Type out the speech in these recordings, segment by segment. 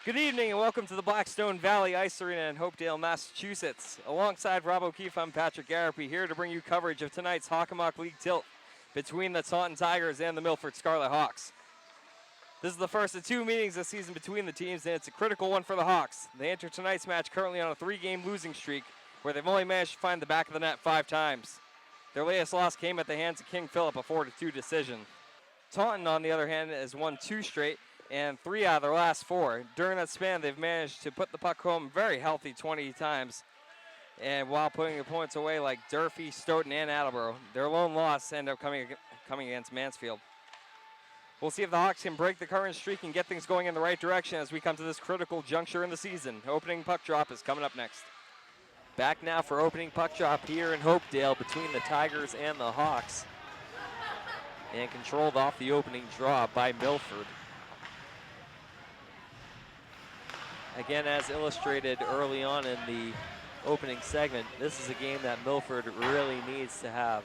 Good evening and welcome to the Blackstone Valley Ice Arena in Hopedale, Massachusetts. Alongside Rob O'Keefe, I'm Patrick Garapi, here to bring you coverage of tonight's Hockomock League tilt between the Taunton Tigers and the Milford Scarlet Hawks. This is the first of two meetings this season between the teams, and it's a critical one for the Hawks. They enter tonight's match currently on a 3-game losing streak, where they've only managed to find the back of the net 5 times. Their latest loss came at the hands of King Philip, a 4-2 decision. Taunton, on the other hand, has won 2 straight, and 3 out of their last 4. During that span, they've managed to put the puck home very healthy 20 times, and while putting opponents away like Durfee, Stoughton, and Attleboro. Their lone loss ended up coming against Mansfield. We'll see if the Hawks can break the current streak and get things going in the right direction as we come to this critical juncture in the season. Opening puck drop is coming up next. Back now for opening puck drop here in Hopedale between the Tigers and the Hawks. And controlled off the opening draw by Milford. Again, as illustrated early on in the opening segment, this is a game that Milford really needs to have.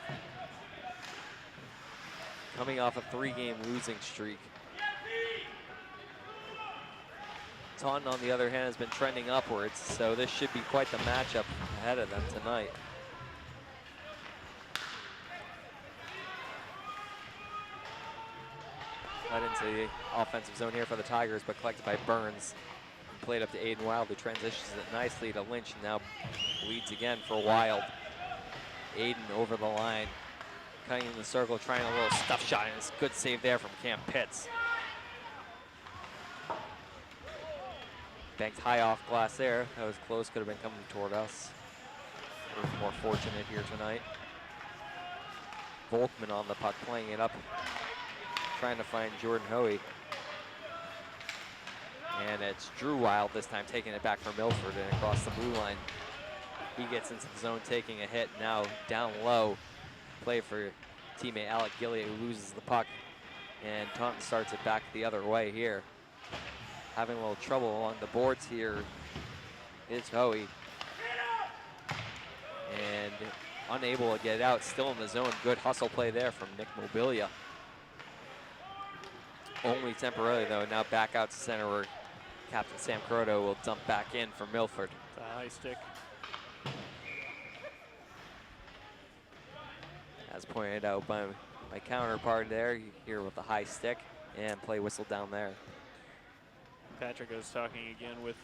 Coming off a 3-game losing streak. Taunton, on the other hand, has been trending upwards, so this should be quite the matchup ahead of them tonight. Led into the offensive zone here for the Tigers, but collected by Burns. Played up to Aiden Wilde, who transitions it nicely to Lynch, and now leads again for Wilde. Aiden over the line, cutting in the circle, trying a little stuff shot, and it's a good save there from Cam Pitts. Banked high off glass there. That was close, could have been coming toward us. We're more fortunate here tonight. Volkman on the puck, playing it up, trying to find Jordan Hoey. And it's Drew Wilde this time taking it back for Milford and across the blue line. He gets into the zone, taking a hit. Now down low, play for teammate Alec Gilliat, who loses the puck. And Taunton starts it back the other way here. Having a little trouble along the boards here is Hoey. And unable to get it out, still in the zone. Good hustle play there from Nick Mobilia. Only temporarily though, now back out to center where Captain Sam Croto will dump back in for Milford. The high stick. As pointed out by my counterpart there, here with the high stick and play whistle down there. Patrick was talking again with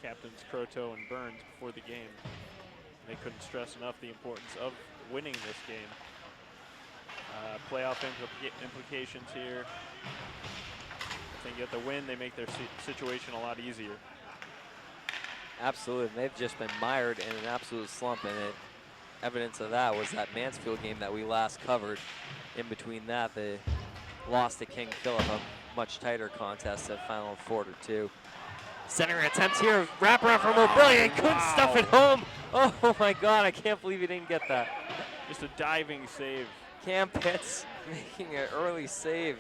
Captains Croto and Burns before the game. They couldn't stress enough the importance of winning this game. Playoff implications here. If they get the win, they make their situation a lot easier. Absolutely, they've just been mired in an absolute slump, and evidence of that was that Mansfield game that we last covered. In between that, they lost to King Philip, a much tighter contest at final 4-2. Center attempt here, wraparound for Mobilia, and couldn't stuff it home. Oh my God, I can't believe he didn't get that. Just a diving save. Cam Pitts making an early save,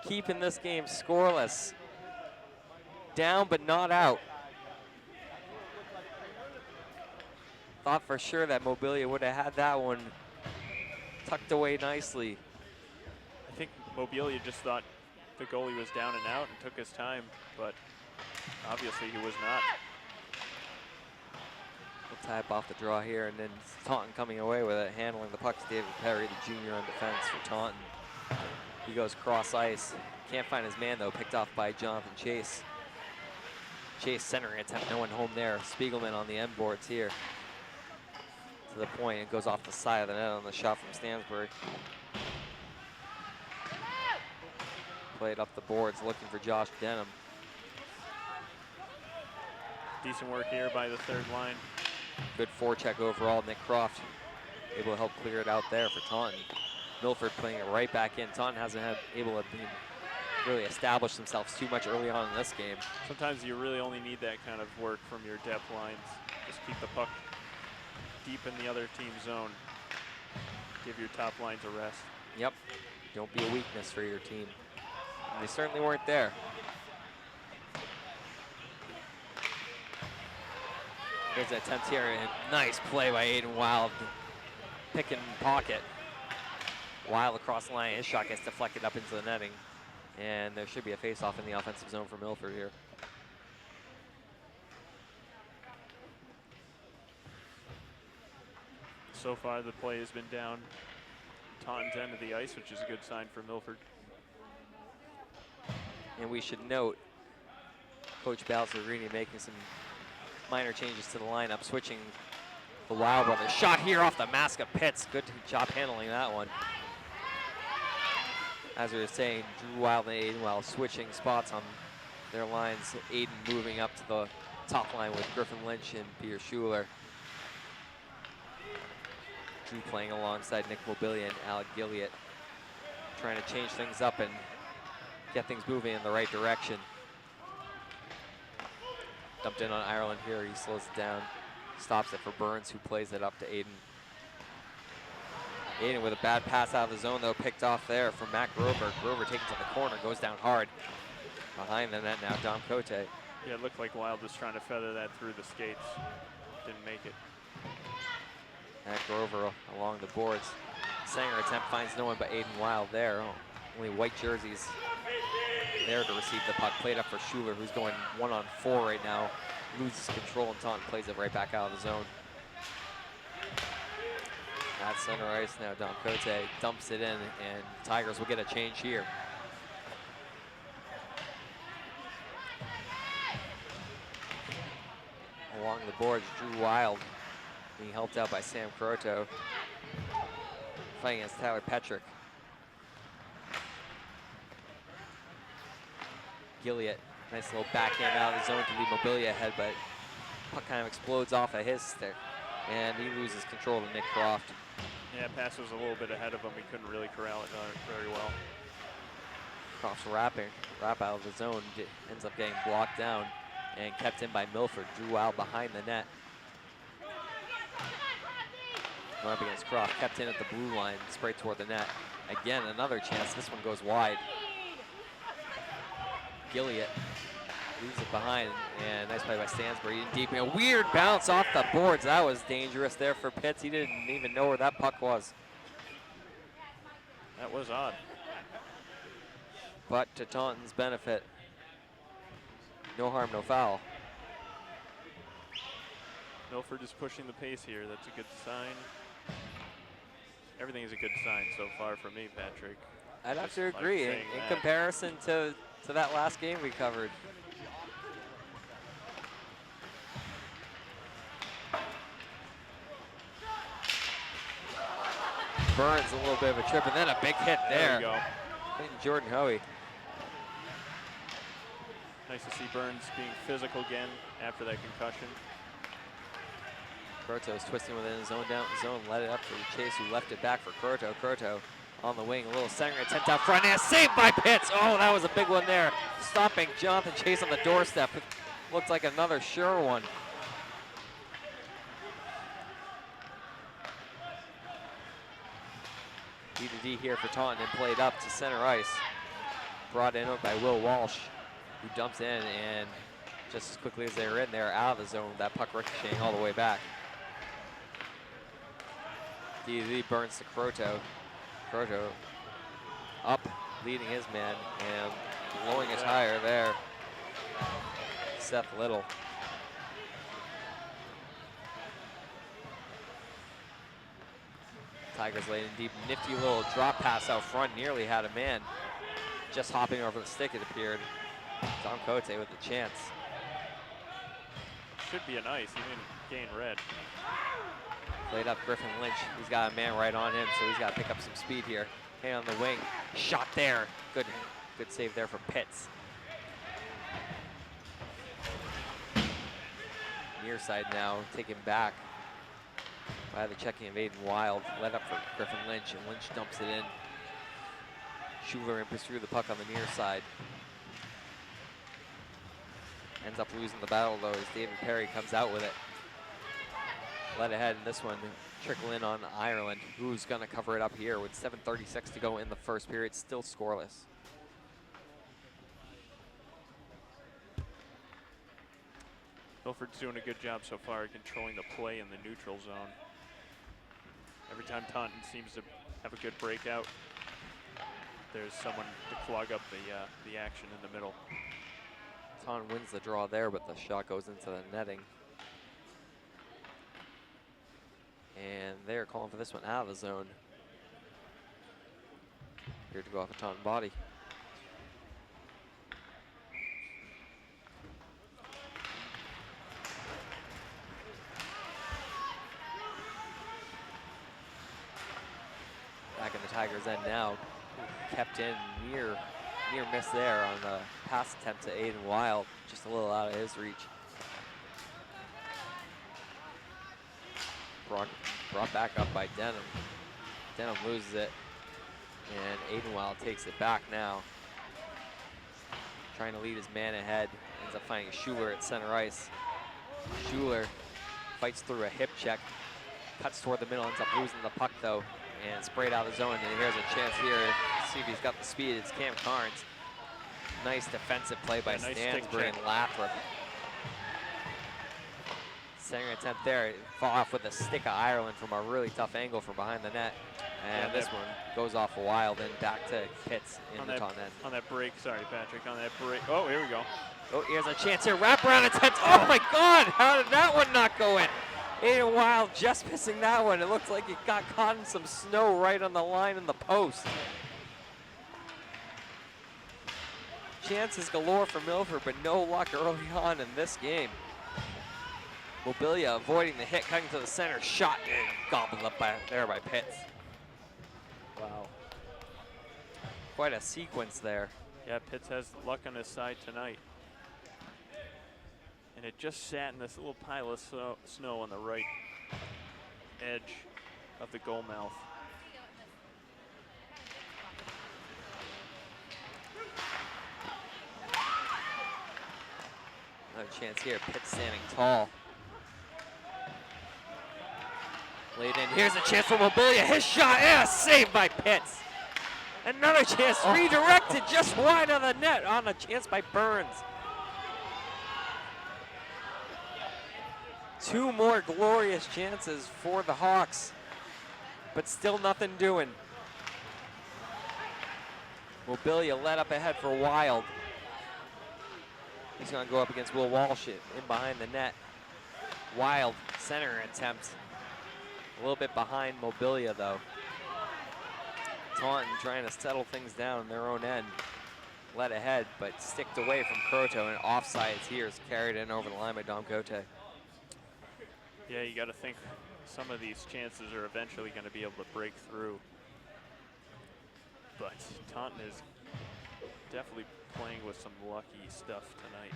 keeping this game scoreless. Down but not out. Thought for sure that Mobilia would have had that one tucked away nicely. I think Mobilia just thought the goalie was down and out and took his time, but obviously he was not. We'll tap off the draw here, and then Taunton coming away with it, handling the puck to David Perry, the junior on defense for Taunton. He goes cross ice. Can't find his man though, picked off by Jonathan Chase. Chase centering attempt, no one home there. Spiegelman on the end boards here. To the point, it goes off the side of the net on the shot from Stansbury. Played up the boards, looking for Josh Denham. Decent work here by the third line. Good forecheck overall. Nick Croft able to help clear it out there for Taunton. Milford putting it right back in. Taunton hasn't able to really establish themselves too much early on in this game. Sometimes you really only need that kind of work from your depth lines. Just keep the puck deep in the other team's zone. Give your top lines a rest. Yep. Don't be a weakness for your team. And they certainly weren't there. There's an attempt here, and nice play by Aiden Wilde. Pick and pocket. Wilde across the line, his shot gets deflected up into the netting. And there should be a face-off in the offensive zone for Milford here. So far, the play has been down Taunton's end of the ice, which is a good sign for Milford. And we should note, Coach Balzerini making some minor changes to the lineup, switching the Wilde brothers. Shot here off the mask of Pitts. Good job handling that one. As we were saying, Drew Wilde and Aiden Wilde switching spots on their lines. Aiden moving up to the top line with Griffin Lynch and Pete Schuler. Drew playing alongside Nick Mobilia and Alec Gilliott, trying to change things up and get things moving in the right direction. Dumped in on Ireland here. He slows it down, stops it for Burns, who plays it up to Aiden. Aiden with a bad pass out of the zone, though, picked off there from Matt Grover. Grover taken to the corner, goes down hard. Behind the net now, Dom Cote. Yeah, it looked like Wilde was trying to feather that through the skates. Didn't make it. Matt Grover along the boards. Sanger attempt finds no one but Aiden Wilde there. Oh, only white jerseys there to receive the puck. Played up for Schuler, who's going 1-on-4 right now. Loses control and Taunton plays it right back out of the zone. At center ice now, Dom Cote dumps it in, and Tigers will get a change here. Along the boards, Drew Wilde being helped out by Sam Croto, fighting against Tyler Petrick. Gilliott, nice little backhand out of the zone to leave Mobilia ahead, but puck kind of explodes off of his stick, and he loses control to Nick Croft. Yeah, pass was a little bit ahead of him. He couldn't really corral it very well. Croft's rap out of the zone, ends up getting blocked down and kept in by Milford. Drew Wilde behind the net. Going up against Croft, kept in at the blue line, sprayed toward the net. Again, another chance. This one goes wide. Gilliott leaves it behind, and nice play by Stansbury. In deep, a weird bounce off the boards. That was dangerous there for Pitts. He didn't even know where that puck was. That was odd. But to Taunton's benefit, no harm, no foul. Milford is pushing the pace here. That's a good sign. Everything is a good sign so far for me, Patrick. I'd have to agree. In comparison to that last game we covered. Burns a little bit of a trip, and then a big hit there. There we go. Hitting Jordan Hoey. Nice to see Burns being physical again after that concussion. Croto is twisting within his own down zone, let it up for Chase, who left it back for Croto. Croto on the wing, a little center attempt out front, and saved by Pitts. Oh, that was a big one there. Stopping Jonathan Chase on the doorstep. It looked like another sure one. D2D here for Taunton and played up to center ice. Brought in by Will Walsh, who dumps in, and just as quickly as they were in there, out of the zone, that puck ricocheting all the way back. D2D burns to Croto. Croto up, leading his man, and blowing a tire there. Seth Little. Tigers laid in deep, nifty little drop pass out front, nearly had a man. Just hopping over the stick, it appeared. Dom Cote with the chance. Should be an ice, he didn't gain red. Played up Griffin Lynch. He's got a man right on him, so he's got to pick up some speed here. Hand on the wing, shot there. Good save there from Pitts. Near side now, taken back by the checking of Aiden Wilde. Led up for Griffin Lynch, and Lynch dumps it in. Schuler impers through the puck on the near side. Ends up losing the battle though as David Perry comes out with it. Led ahead in this one, trickle in on Ireland, who's gonna cover it up here with 7:36 to go in the first period, still scoreless. Milford's doing a good job so far controlling the play in the neutral zone. Every time Taunton seems to have a good breakout, there's someone to clog up the action in the middle. Taunton wins the draw there, but the shot goes into the netting. And they're calling for this one out of the zone. Here to go off a Taunton body. Back in the Tigers' end now. Kept in near miss there on the pass attempt to Aiden Wilde. Just a little out of his reach. Brought back up by Denham. Denham loses it. And Aiden Wilde takes it back now. Trying to lead his man ahead. Ends up finding Schuler at center ice. Schuler fights through a hip check. Cuts toward the middle, ends up losing the puck though. And sprayed out of the zone, and here's a chance here to see if he's got the speed. It's Cam Carnes. Nice defensive play by Stansbury and Lathrop. Center attempt there. Fall off with a stick of Ireland from a really tough angle from behind the net. And this one goes off Wild and back to Pitts in the Taunton end. On that break, sorry Patrick, on that break. Oh, here we go. Oh, here's a chance here. Wraparound attempt. Oh my God, how did that one not go in? Aiden Wilde just missing that one. It looks like it got caught in some snow right on the line in the post. Chances galore for Milford, but no luck early on in this game. Mobilia avoiding the hit, cutting to the center, shot and gobbled up there by Pitts. Wow. Quite a sequence there. Yeah, Pitts has luck on his side tonight. And it just sat in this little pile of snow on the right edge of the goal mouth. Another chance here, Pitts standing tall. Laid in, here's a chance for Mobilia, his shot, and a save by Pitts. Another chance, redirected just wide of the net on a chance by Burns. Two more glorious chances for the Hawks, but still nothing doing. Mobilia led up ahead for Wilde. He's gonna go up against Will Walsh in behind the net. Wilde, center attempt. A little bit behind Mobilia though. Taunton trying to settle things down in their own end. Led ahead, but sticked away from Croto, and offsides here is carried in over the line by Dom Cote. Yeah, you got to think some of these chances are eventually going to be able to break through. But Taunton is definitely playing with some lucky stuff tonight.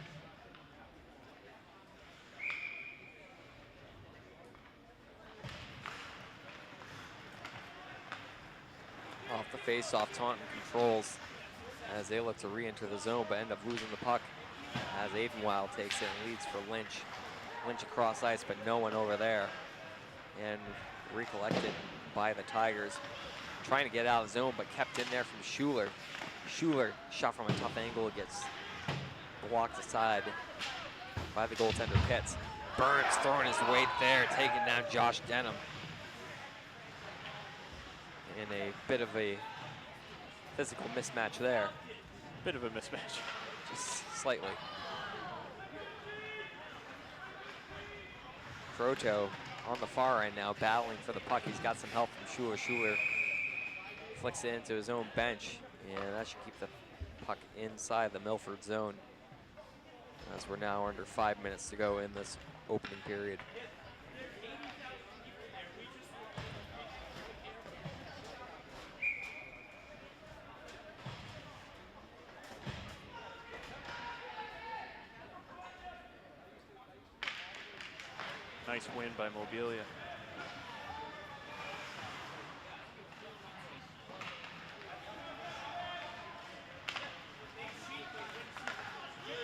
Off the face-off, Taunton controls as they look to re-enter the zone, but end up losing the puck as Aiden Wilde takes it and leads for Lynch. Lynch across ice, but no one over there. And recollected by the Tigers. Trying to get out of the zone, but kept in there from Schuler. Schuler, shot from a tough angle, gets blocked aside by the goaltender Pitts. Burns throwing his weight there, taking down Josh Denham. In a bit of a physical mismatch there. Bit of a mismatch. Just slightly. Croto on the far end now, battling for the puck. He's got some help from Schuler. Schuler flicks it into his own bench, and that should keep the puck inside the Milford zone, as we're now under 5 minutes to go in this opening period. Nice win by Mobilia.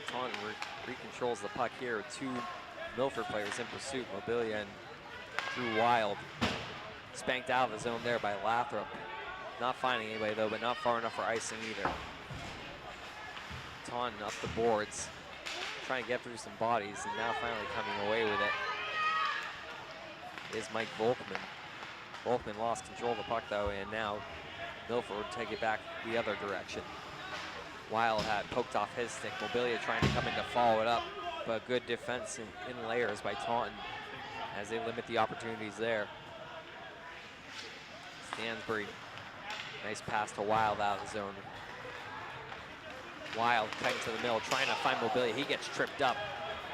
Taunton recontrols the puck here with two Milford players in pursuit. Mobilia and Drew Wilde. Spanked out of the zone there by Lathrop. Not finding anybody though, but not far enough for icing either. Taunton up the boards, trying to get through some bodies, and now finally coming away with it is Mike Volkman. Volkman lost control of the puck though, and now Milford would take it back the other direction. Wilde had poked off his stick. Mobilia trying to come in to follow it up, but good defense in layers by Taunton as they limit the opportunities there. Stansbury, nice pass to Wilde out of the zone. Wilde cutting to the middle, trying to find Mobilia. He gets tripped up.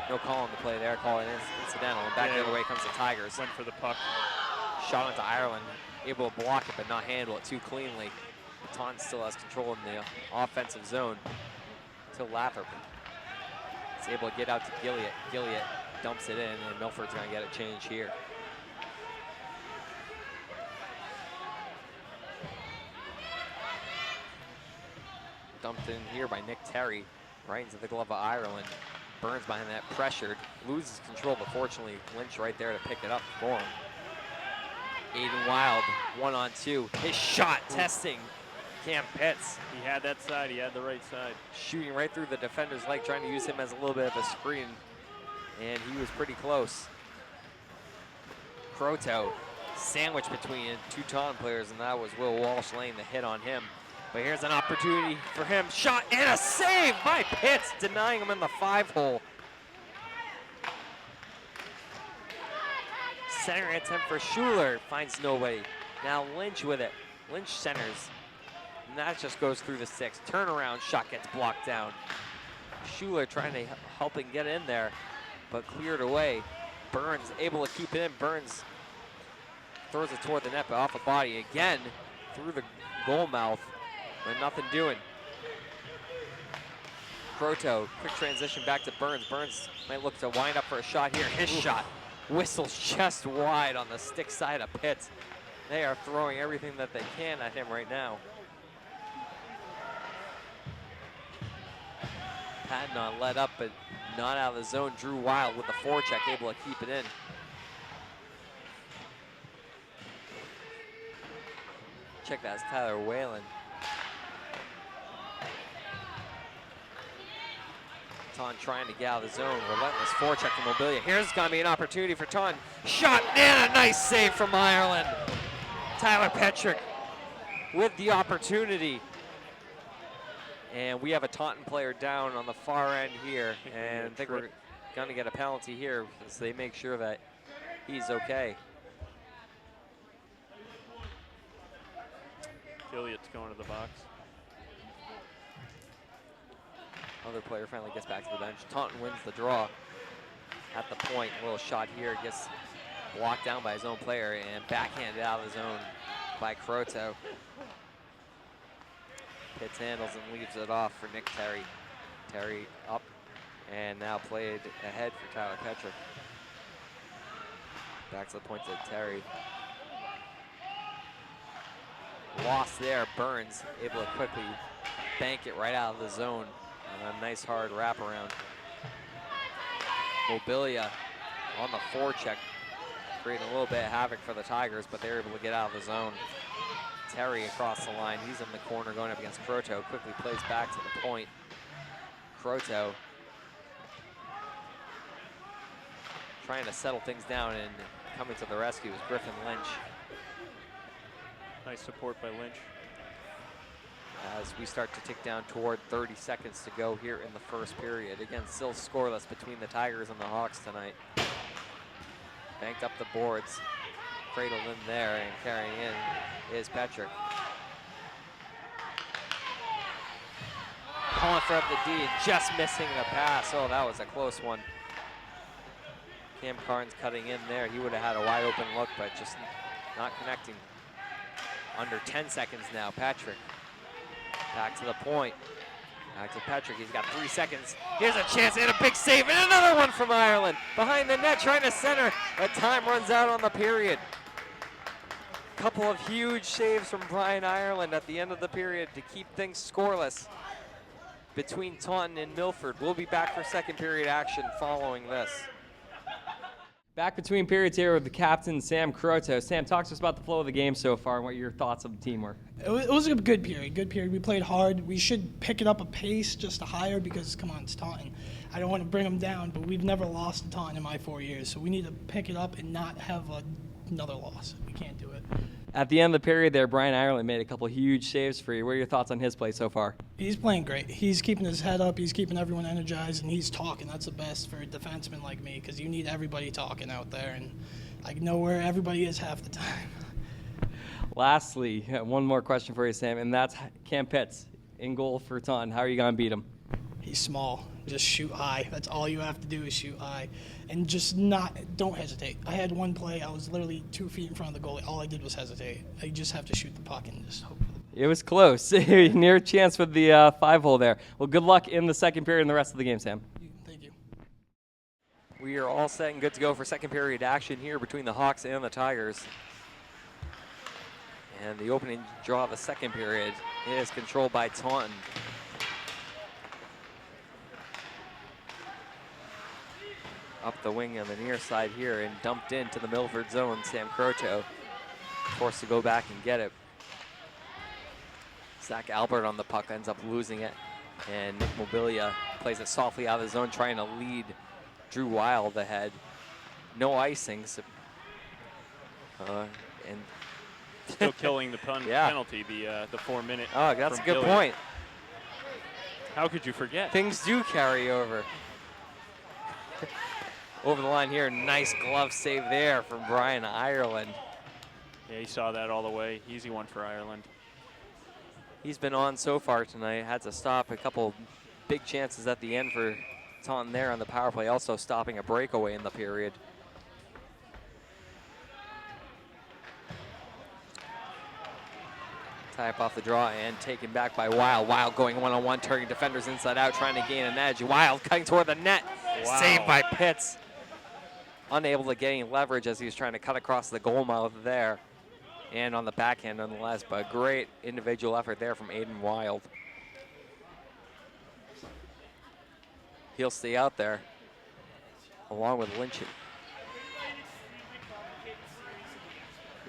No call on the play there, call it incidental. And back the other way comes the Tigers. Went for the puck. Shot into Ireland, able to block it but not handle it too cleanly. Taunton still has control in the offensive zone until Lathrop is able to get out to Gilliott. Gilliott dumps it in, and Milford's going to get a change here. Dumped in here by Nick Terry, right into the glove of Ireland. Burns behind that, pressured, loses control, but fortunately Lynch right there to pick it up for him. Aiden Wilde, 1-on-2. His shot testing Cam Pitts. He had that side, he had the right side. Shooting right through the defender's leg, trying to use him as a little bit of a screen, and he was pretty close. Croteau sandwiched between two Taunton players, and that was Will Walsh laying the hit on him. But here's an opportunity for him. Shot and a save by Pitts, denying him in the 5-hole. Centering attempt for Schuler, finds nobody. Now Lynch with it. Lynch centers, and that just goes through the six. Turnaround shot gets blocked down. Schuler trying to help and get in there, but cleared away. Burns able to keep it in. Burns throws it toward the net, but off a body again through the goal mouth. But nothing doing. Croteau, quick transition back to Burns. Burns might look to wind up for a shot here. His shot whistles just wide on the stick side of Pitts. They are throwing everything that they can at him right now. Patton led up, but not out of the zone. Drew Wilde with the forecheck, able to keep it in. Check that, it's Tyler Whalen. Taunton trying to get out of the zone. Relentless forecheck from Mobilia. Here's going to be an opportunity for Taunton. Shot and a nice save from Ireland. Tyler Petrick with the opportunity. And we have a Taunton player down on the far end here. And I think we're going to get a penalty here as they make sure that he's okay. Gilliott's going to the box. Other player finally gets back to the bench. Taunton wins the draw at the point. A little shot here, gets blocked down by his own player and backhanded out of the zone by Croteau. Pitts handles and leaves it off for Nick Terry. Terry up and now played ahead for Tyler Petrick. Back to the point to Terry. Lost there, Burns able to quickly bank it right out of the zone. A nice hard wraparound. Mobilia on the forecheck, creating a little bit of havoc for the Tigers, but they're able to get out of the zone. Terry across the line, he's in the corner going up against Croteau, quickly plays back to the point. Croteau trying to settle things down, and coming to the rescue is Griffin Lynch. Nice support by Lynch. As we start to tick down toward 30 seconds to go here in the first period. Again, still scoreless between the Tigers and the Hawks tonight. Banked up the boards, cradled in there, and carrying in is Petrick. Calling for up the D, and just missing the pass. Oh, that was a close one. Cam Carnes cutting in there. He would have had a wide open look, but just not connecting. Under 10 seconds now, Patrick. Back to the point. Back to Petrick. He's got 3 seconds. Here's a chance and a big save, and another one from Ireland. Behind the net, trying to center, but time runs out on the period. Couple of huge saves from Brian Ireland at the end of the period to keep things scoreless between Taunton and Milford. We'll be back for second period action following this. Back between periods here with the captain, Sam Croteau. Sam, talk to us about the flow of the game so far and what your thoughts of the team were. It was a good period. We played hard. We should pick it up a pace just to higher because, come on, it's Taunton. I don't want to bring them down, but we've never lost to Taunton in my 4 years, so we need to pick it up and not have another loss. We can't do it. At the end of the period there, Brian Ireland made a couple huge saves for you. What are your thoughts on his play so far? He's playing great. He's keeping his head up. He's keeping everyone energized, and he's talking. That's the best for a defenseman like me, because you need everybody talking out there, and I know where everybody is half the time. Lastly, one more question for you, Sam, and that's Cam Pitts in goal for Taunton. How are you going to beat him? He's small. Just shoot high. That's all you have to do is shoot high. And just don't hesitate. I had one play. I was literally 2 feet in front of the goalie. All I did was hesitate. I just have to shoot the puck and just hope for the It was close. Near chance with the 5-hole there. Well, good luck in the second period and the rest of the game, Sam. Thank you. We are all set and good to go for second period action here between the Hawks and the Tigers. And the opening draw of the second period is controlled by Taunton. Up the wing on the near side here and dumped into the Milford zone. Sam Croto forced to go back and get it. Zach Albert on the puck ends up losing it. And Nick Mobilia plays it softly out of the zone, trying to lead Drew Wilde ahead. No icing. So, and Still killing the Yeah. penalty, the 4-minute. Oh, that's a from good Gilliam. point. How could you forget? Things do carry over. Over the line here, nice glove save there from Brian Ireland. Yeah, he saw that all the way. Easy one for Ireland. He's been on so far tonight, had to stop a couple big chances at the end for Taunton there on the power play, also stopping a breakaway in the period. Tie up off the draw and taken back by Wilde. Wilde going one-on-one, turning defenders inside out, trying to gain an edge. Wilde cutting toward the net, saved by Pitts. Unable to gain leverage as he was trying to cut across the goal mouth there. And on the backhand nonetheless, but great individual effort there from Aiden Wilde. He'll stay out there along with Lynch.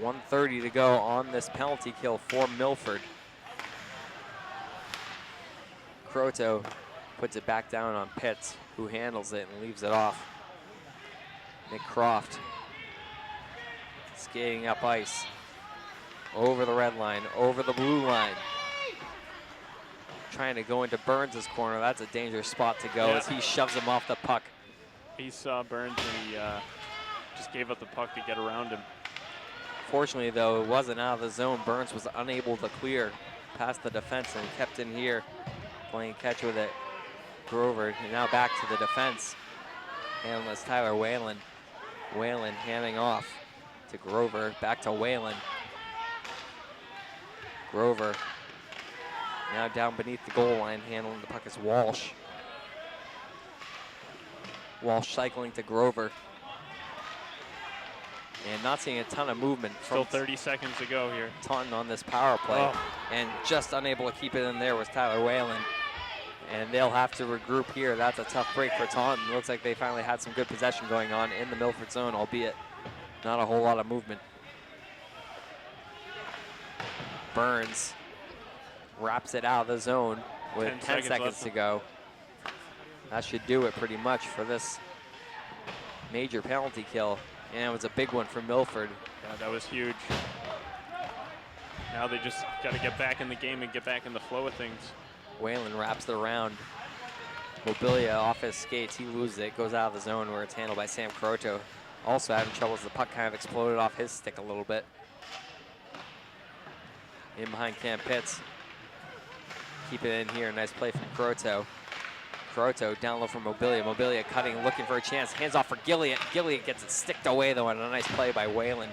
1:30 to go on this penalty kill for Milford. Croto puts it back down on Pitts, who handles it and leaves it off. Nick Croft skating up ice. Over the red line, over the blue line. Trying to go into Burns' corner. That's a dangerous spot to go as he shoves him off the puck. He saw Burns and he just gave up the puck to get around him. Fortunately, though, it wasn't out of the zone. Burns was unable to clear past the defense and kept in here, playing catch with it. Grover, and now back to the defense. Handling is Tyler Whalen. Whalen handing off to Grover, back to Whalen. Grover now down beneath the goal line, handling the puck is Walsh. Walsh cycling to Grover. And not seeing a ton of movement. Still 30 seconds to go here. Taunton on this power play. Oh. And just unable to keep it in there was Tyler Whalen. And they'll have to regroup here. That's a tough break for Taunton. Looks like they finally had some good possession going on in the Milford zone, albeit not a whole lot of movement. Burns wraps it out of the zone with 10 seconds to go. That should do it pretty much for this major penalty kill. And it was a big one for Milford. Yeah, that was huge. Now they just got to get back in the game and get back in the flow of things. Whalen wraps it around. Mobilia off his skates, he loses it, goes out of the zone where it's handled by Sam Croto. Also having trouble as the puck kind of exploded off his stick a little bit. In behind Cam Pitts. Keep it in here, nice play from Croto. Croto down low from Mobilia. Mobilia cutting, looking for a chance, hands off for Gillian. Gillian gets it sticked away though, and a nice play by Whalen.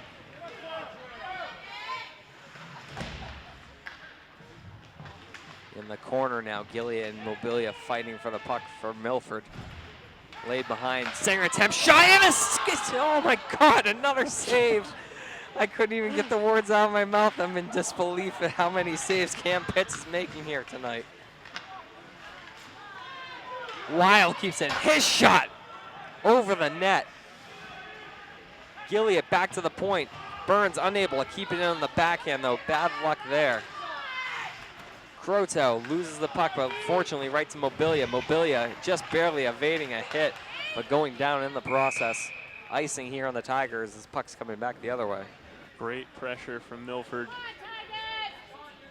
In the corner now, Gillian and Mobilia fighting for the puck for Milford. Laid behind, Singer attempt, shot and a oh my God, another save. I couldn't even get the words out of my mouth. I'm in disbelief at how many saves Cam Pitts is making here tonight. Wilde keeps it, his shot over the net. Gillian back to the point. Burns unable to keep it in on the backhand though, bad luck there. Croto loses the puck, but fortunately right to Mobilia. Mobilia just barely evading a hit, but going down in the process. Icing here on the Tigers. This puck's coming back the other way. Great pressure from Milford.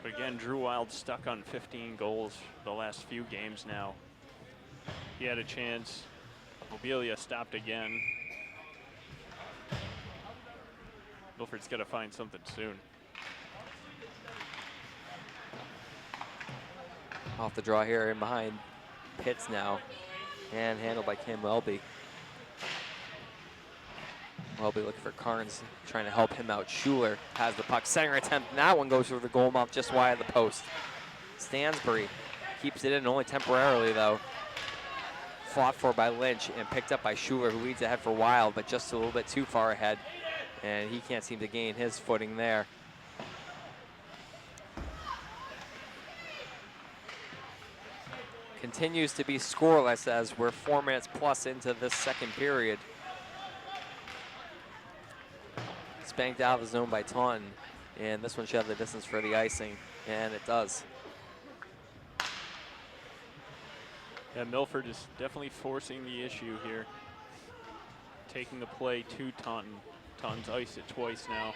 But again, Drew Wilde stuck on 15 goals the last few games now. He had a chance. Mobilia stopped again. Milford's got to find something soon. Off the draw here in behind Pitts now, and handled by Cam Welby. Welby looking for Carnes, trying to help him out. Schuler has the puck, center attempt, and that one goes through the goal mouth just wide of the post. Stansbury keeps it in, only temporarily though. Fought for by Lynch and picked up by Schuler, who leads ahead for Wilde, but just a little bit too far ahead, and he can't seem to gain his footing there. Continues to be scoreless as we're 4 minutes plus into this second period. Spanked out of the zone by Taunton, and this one should have the distance for the icing, and it does. Yeah, Milford is definitely forcing the issue here. Taking the play to Taunton. Taunton's iced it twice now.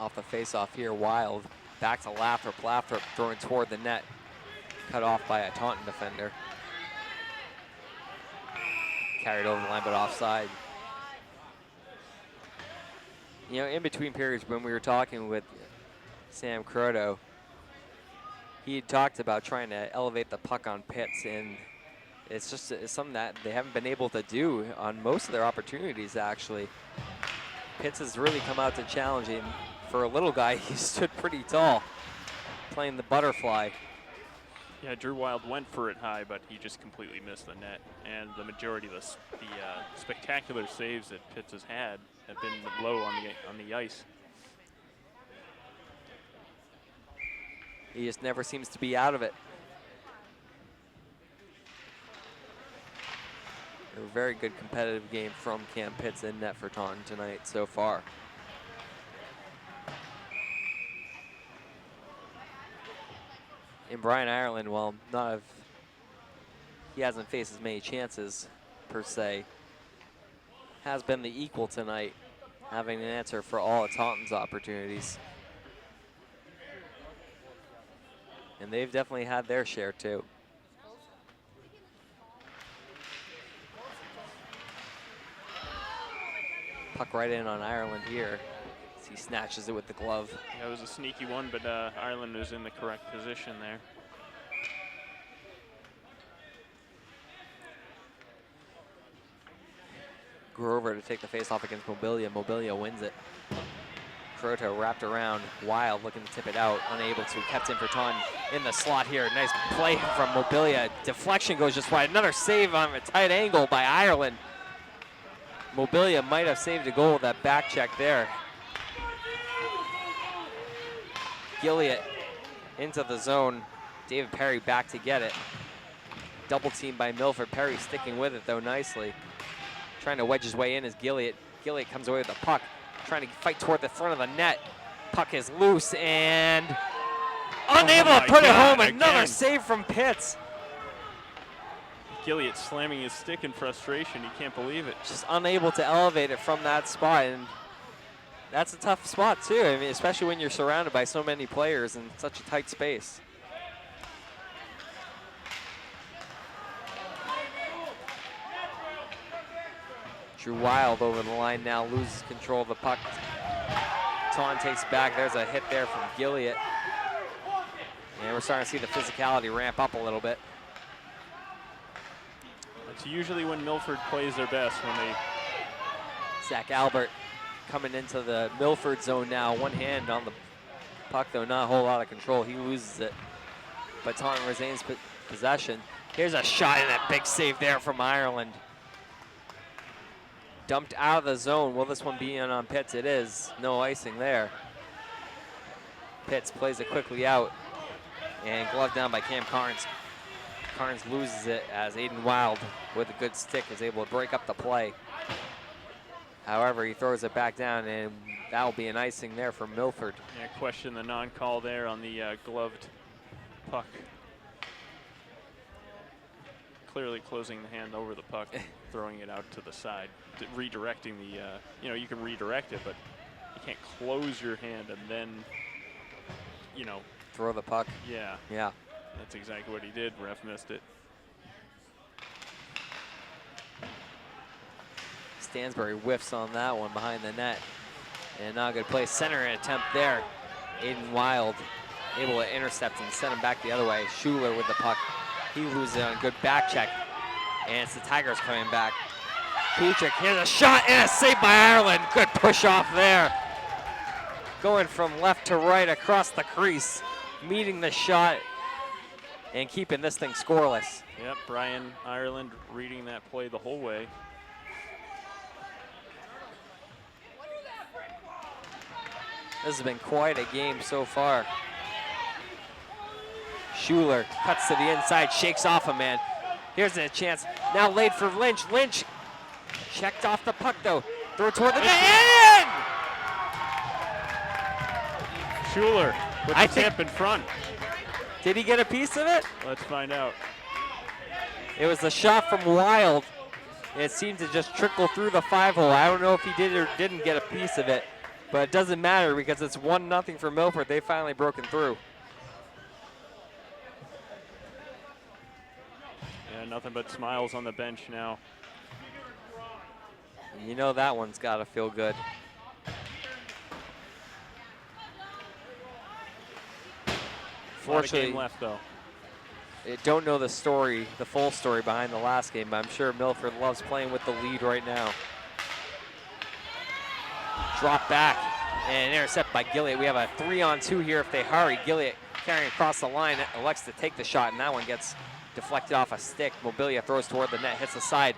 Off the face-off here, Wilde back to Lathrop. Lathrop throwing toward the net. Cut off by a Taunton defender. Carried over the line, but offside. You know, in between periods when we were talking with Sam Croto, he had talked about trying to elevate the puck on Pitts, and it's just something that they haven't been able to do on most of their opportunities, actually. Pitts has really come out to challenging. For a little guy, he stood pretty tall, playing the butterfly. Yeah, Drew Wilde went for it high, but he just completely missed the net. And the majority of the spectacular saves that Pitts has had have been low on the ice. He just never seems to be out of it. A very good competitive game from Cam Pitts in net for Taunton tonight so far. And Brian Ireland, well, he hasn't faced as many chances per se, has been the equal tonight, having an answer for all of Taunton's opportunities. And they've definitely had their share too. Puck right in on Ireland here. He snatches it with the glove. Yeah, it was a sneaky one, but Ireland was in the correct position there. Grover to take the face off against Mobilia. Mobilia wins it. Croto wrapped around. Wilde looking to tip it out. Unable to. Kept in for Taunton in the slot here. Nice play from Mobilia. Deflection goes just wide. Another save on a tight angle by Ireland. Mobilia might have saved a goal with that back check there. Gilliott into the zone. David Perry back to get it. Double team by Milford. Perry sticking with it though nicely. Trying to wedge his way in as Gilliott. Gilliott comes away with the puck. Trying to fight toward the front of the net. Puck is loose and unable to put it home. Another save from Pitts. Gilliott slamming his stick in frustration. He can't believe it. Just unable to elevate it from that spot. And that's a tough spot too, I mean, especially when you're surrounded by so many players in such a tight space. Drew Wilde over the line now, loses control of the puck. Taunton takes back. There's a hit there from Gilliott. And we're starting to see the physicality ramp up a little bit. It's usually when Milford plays their best, when they... Zach Albert coming into the Milford zone now. One hand on the puck, though not a whole lot of control. He loses it, but Taunton retains possession. Here's a shot and a big save there from Ireland. Dumped out of the zone. Will this one be in on Pitts? It is. No icing there. Pitts plays it quickly out, and gloved down by Cam Carnes. Carnes loses it as Aiden Wilde, with a good stick, is able to break up the play. However, he throws it back down, and That'll be an icing there for Milford. Yeah, question the non-call there on the gloved puck. Clearly closing the hand over the puck, throwing it out to the side, redirecting the, you know, you can redirect it, but you can't close your hand and then, you know. Throw the puck. Yeah. Yeah. That's exactly what he did. Ref missed it. Stansbury whiffs on that one behind the net. And not a good play. Center attempt there. Aiden Wilde able to intercept and send him back the other way. Schuler with the puck. He loses it on a good back check. And it's the Tigers coming back. Kuchik, here's a shot and a save by Ireland. Good push off there. Going from left to right across the crease. Meeting the shot and keeping this thing scoreless. Yep, Brian Ireland reading that play the whole way. This has been quite a game so far. Schuler cuts to the inside, shakes off a man. Here's a chance. Now laid for Lynch. Lynch checked off the puck though. Throw it toward the net. In! Schuler with the tip in front. Did he get a piece of it? Let's find out. It was the shot from Wilde. It seemed to just trickle through the 5-hole. I don't know if he did or didn't get a piece of it, but it doesn't matter because it's 1-0 for Milford. They finally broken through. Yeah, nothing but smiles on the bench now. You know that one's got to feel good. Fortunately, game left though. I don't know the story, the full story behind the last game, but I'm sure Milford loves playing with the lead right now. Drop back and intercept by Gilliott. We have a 3-on-2 here if they hurry. Gilliott carrying across the line, elects to take the shot, and that one gets deflected off a stick. Mobilia throws toward the net, hits the side.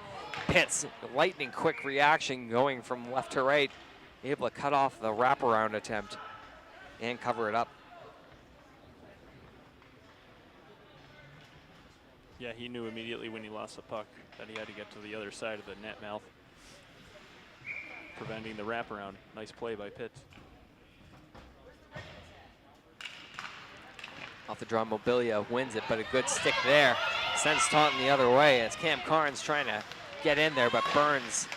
Pitts, lightning quick reaction going from left to right, able to cut off the wraparound attempt and cover it up. Yeah, he knew immediately when he lost the puck that he had to get to the other side of the net mouth, preventing the wraparound. Nice play by Pitts. Off the draw, Mobilia wins it, but a good stick there. Sends Taunton the other way as Cam Carnes trying to get in there, but Burns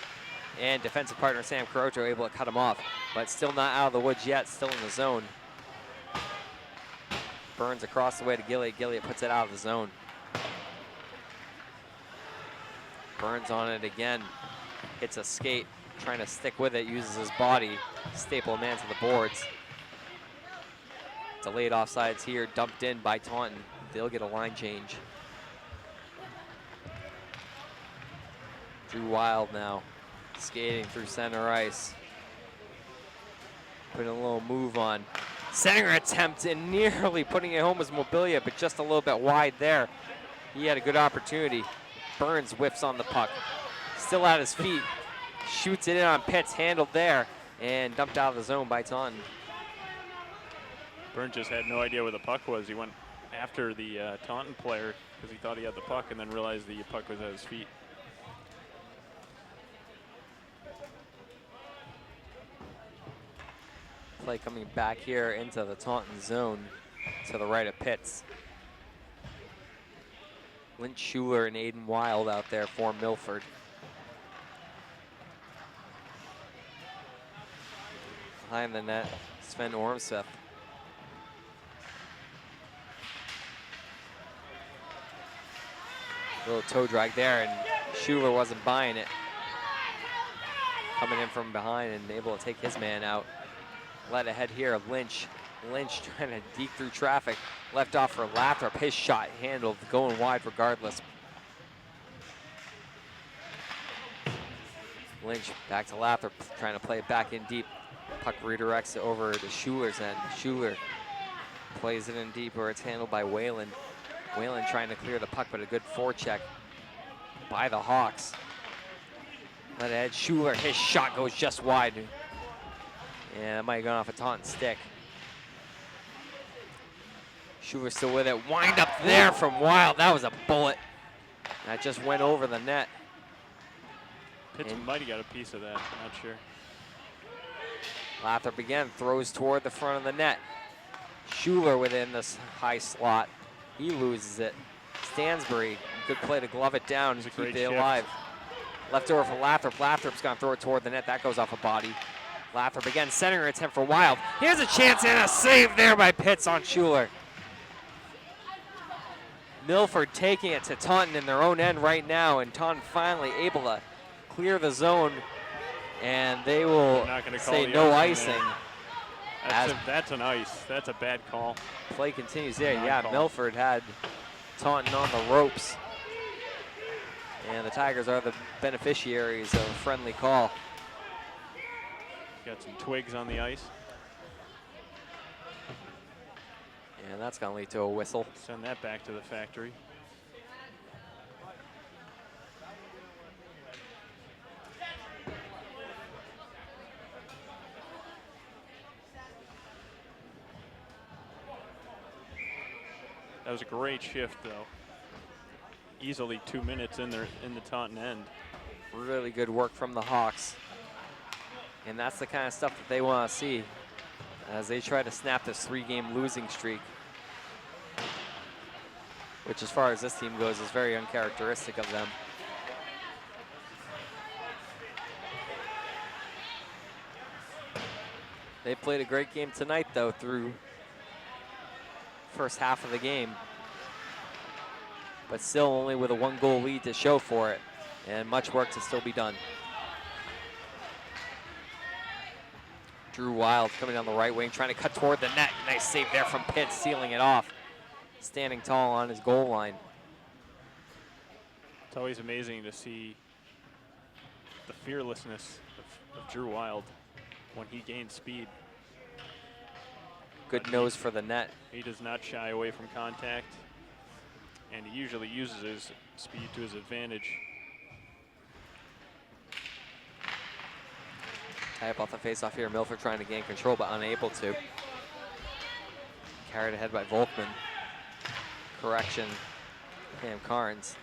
and defensive partner Sam Carocho able to cut him off, but still not out of the woods yet, still in the zone. Burns across the way to Gilliott. Gilliott puts it out of the zone. Burns on it again, hits a skate, trying to stick with it, uses his body, staple a man to the boards. Delayed offsides here, dumped in by Taunton. They'll get a line change. Drew Wilde now, skating through center ice. Putting a little move on. Center attempt and nearly putting it home was Mobilia, but just a little bit wide there. He had a good opportunity. Burns whiffs on the puck. Still at his feet. Shoots it in on Pitts, handled there, and dumped out of the zone by Taunton. Burns just had no idea where the puck was. He went after the Taunton player because he thought he had the puck and then realized the puck was at his feet. Play coming back here into the Taunton zone to the right of Pitts. Lynch Schuler and Aiden Wilde out there for Milford. Behind the net, Sven Ormseth. Little toe drag there, and Schuler wasn't buying it. Coming in from behind and able to take his man out. Let ahead here of Lynch. Lynch trying to deke through traffic. Left off for Lathrop. His shot handled, going wide regardless. Lynch back to Lathrop, trying to play it back in deep. Puck redirects it over to Schuler's end. Schuler plays it in deep where it's handled by Whalen. Whalen trying to clear the puck, but a good forecheck by the Hawks. Let ahead, Schuler, his shot goes just wide. Yeah, that might have gone off a Taunton stick. Schuler still with it. Wind up there from Wilde. That was a bullet. That just went over the net. Pitts might have got a piece of that, I'm not sure. Lathrop again throws toward the front of the net. Schuler within this high slot. He loses it. Stansbury, good play to glove it down and keep it alive. Left over for Lathrop. Lathrop's going to throw it toward the net. That goes off a body. Lathrop again, centering attempt for Wilde. Here's a chance and a save there by Pitts on Schuler. Milford taking it to Taunton in their own end right now, and Taunton finally able to clear the zone, and they will say no icing. That's an ice. That's a bad call. Play continues there. Yeah, Milford had Taunton on the ropes, and the Tigers are the beneficiaries of a friendly call. Got some twigs on the ice. And that's going to lead to a whistle. Send that back to the factory. That was a great shift, though. Easily 2 minutes in there in the Taunton end. Really good work from the Hawks. And that's the kind of stuff that they want to see as they try to snap this 3-game losing streak, which as far as this team goes is very uncharacteristic of them. They played a great game tonight, though, through first half of the game, but still only with a 1-goal lead to show for it, and much work to still be done. Drew Wilde coming down the right wing, trying to cut toward the net. Nice save there from Pitts, sealing it off. Standing tall on his goal line. It's always amazing to see the fearlessness of Drew Wilde when he gains speed. Good nose for the net. He does not shy away from contact, and he usually uses his speed to his advantage. Tie up off the face-off here. Milford trying to gain control, but unable to. Carried ahead by Volkman. Correction, Cam Carnes.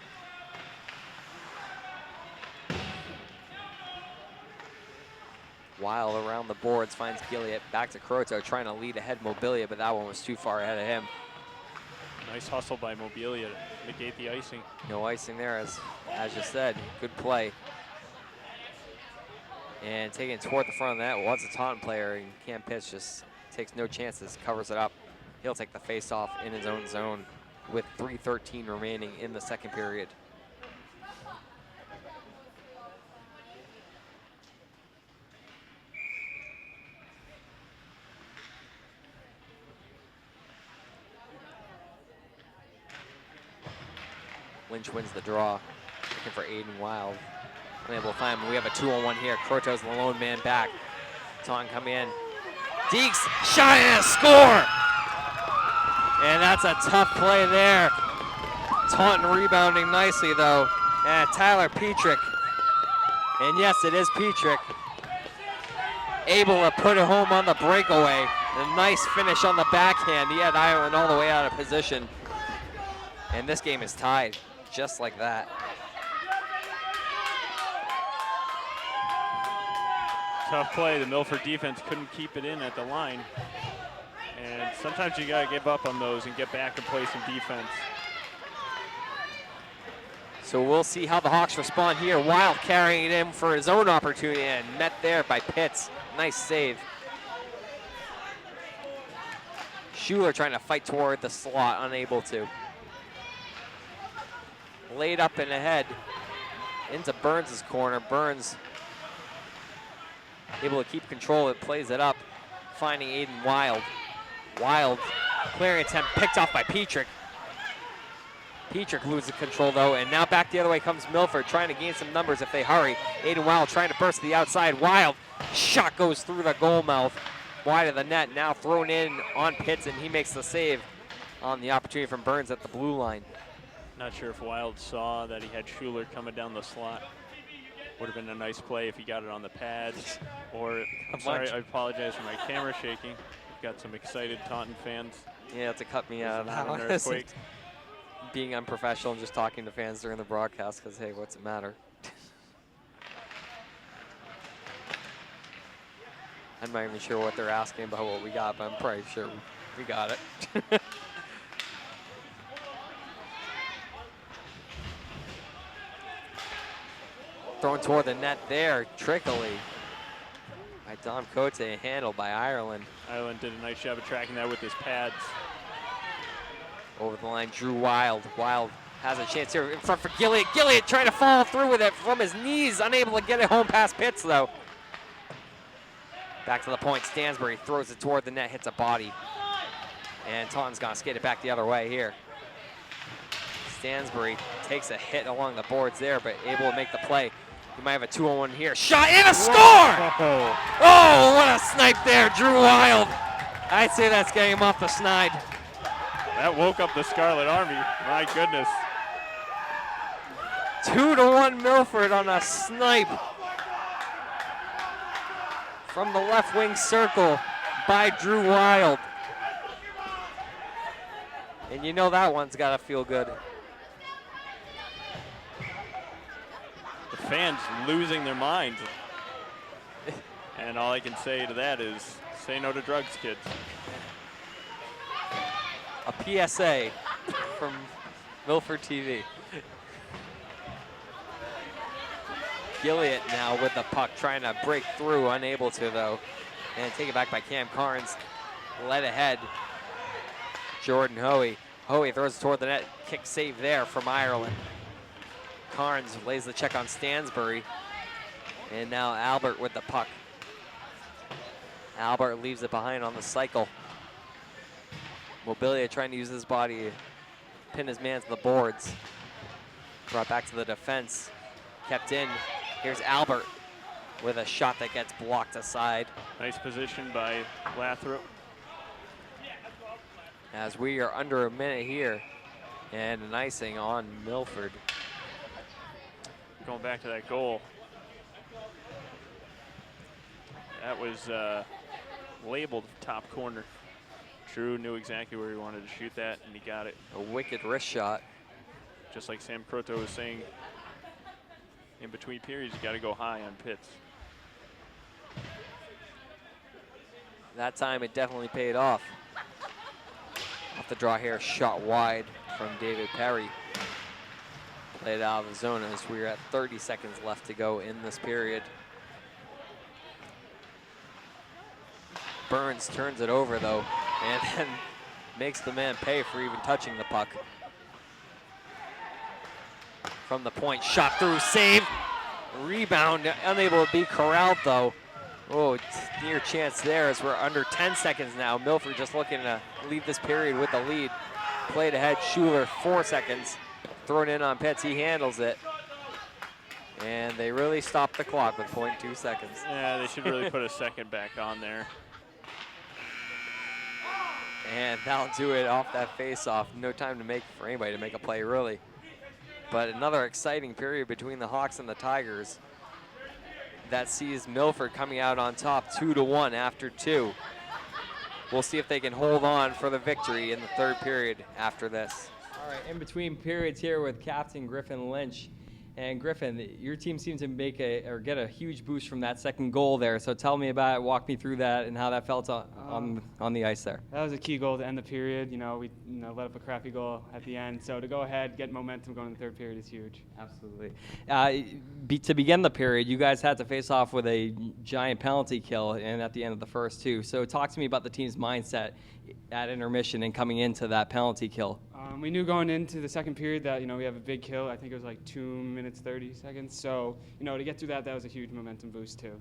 Wilde around the boards, finds Gilliott. Back to Croto, trying to lead ahead Mobilia, but that one was too far ahead of him. Nice hustle by Mobilia to negate the icing. No icing there, as you said. Good play. And taking it toward the front of the net was a Taunton player, and Cam Pitts just takes no chances, covers it up. He'll take the face-off in his own zone with 3:13 remaining in the second period. Lynch wins the draw, looking for Aiden Wilde. Unable to find him. We have a 2-on-1 here. Croto's the lone man back. Taunton coming in. Deeks, shot and a score! And that's a tough play there. Taunton rebounding nicely though. And Tyler Petrick. And yes, it is Petrick. Able to put it home on the breakaway. A nice finish on the backhand. He had Ireland all the way out of position. And this game is tied, just like that. Tough play. The Milford defense couldn't keep it in at the line. And sometimes you got to give up on those and get back and play some defense. So we'll see how the Hawks respond here. Wilde carrying it in for his own opportunity and met there by Pitts. Nice save. Schuler trying to fight toward the slot, unable to. Laid up and ahead into Burns' corner. Burns able to keep control. It plays it up, finding Aiden Wilde. Wilde clearing attempt picked off by Petrick. Petrick loses control though, and now back the other way comes Milford, trying to gain some numbers if they hurry. Aiden Wilde trying to burst to the outside. Wilde shot goes through the goal mouth, wide of the net. Now thrown in on Pitts, and he makes the save on the opportunity from Burns at the blue line. Not sure if Wilde saw that he had Schuler coming down the slot. Would have been a nice play if he got it on the pads. Or, I'm sorry, I apologize for my camera shaking. We've got some excited Taunton fans. Yeah, to cut me out of that one. Being unprofessional and just talking to fans during the broadcast, because hey, what's it matter? I'm not even sure what they're asking about what we got, but I'm pretty sure we got it. Thrown toward the net there, trickily by Dom Cote, handled by Ireland. Ireland did a nice job of tracking that with his pads. Over the line, Drew Wilde. Wilde has a chance here in front for Gilliat. Gilliat trying to follow through with it from his knees, unable to get it home past Pitts though. Back to the point, Stansbury throws it toward the net, hits a body. And Taunton's gonna skate it back the other way here. Stansbury takes a hit along the boards there, but able to make the play. We might have a 2-on-1 here. Shot and a score! Whoa. Oh, what a snipe there, Drew Wilde. I'd say that's getting him off the snide. That woke up the Scarlet Army. My goodness. 2-1 Milford on a snipe from the left wing circle by Drew Wilde. And you know that one's got to feel good. The fans losing their minds. And all I can say to that is, say no to drugs, kids. A PSA from Milford TV. Gilliat now with the puck, trying to break through, unable to though. And take it back by Cam Carnes. Led ahead, Jordan Hoey. Hoey throws it toward the net, kick save there from Ireland. Carnes lays the check on Stansbury. And now Albert with the puck. Albert leaves it behind on the cycle. Mobilia trying to use his body to pin his man to the boards. Brought back to the defense. Kept in. Here's Albert with a shot that gets blocked aside. Nice position by Lathrop. As we are under a minute here. And an icing on Milford. Going back to that goal. That was labeled top corner. Drew knew exactly where he wanted to shoot that, and he got it. A wicked wrist shot. Just like Sam Croto was saying, in between periods, you got to go high on Pitts. That time it definitely paid off. Off the draw here, shot wide from David Perry. Played out of the zone as we're at 30 seconds left to go in this period. Burns turns it over though, and then makes the man pay for even touching the puck. From the point, shot through, save, rebound, unable to be corralled though. Oh, near chance there as we're under 10 seconds now. Milford just looking to leave this period with the lead. Played ahead, Schuler, 4 seconds. Thrown in on Pitts, he handles it. And they really stopped the clock with 0.2 seconds. Yeah, they should really put a second back on there. And that'll do it off that face-off. No time to make for anybody to make a play, really. But another exciting period between the Hawks and the Tigers that sees Milford coming out on top 2-1 after 2. We'll see if they can hold on for the victory in the third period after this. All right, in between periods here with Captain Griffin Lynch. And Griffin, your team seemed to make get a huge boost from that second goal there. So tell me about it, walk me through that and how that felt on the ice there. That was a key goal to end the period. You know, we let up a crappy goal at the end. So to go ahead, get momentum going in the third period is huge. Absolutely. To begin the period, you guys had to face off with a giant penalty kill and at the end of the first too. So talk to me about the team's mindset at intermission and coming into that penalty kill. We knew going into the second period that, we have a big kill. I think it was like 2 minutes, 30 seconds. So, to get through that was a huge momentum boost too.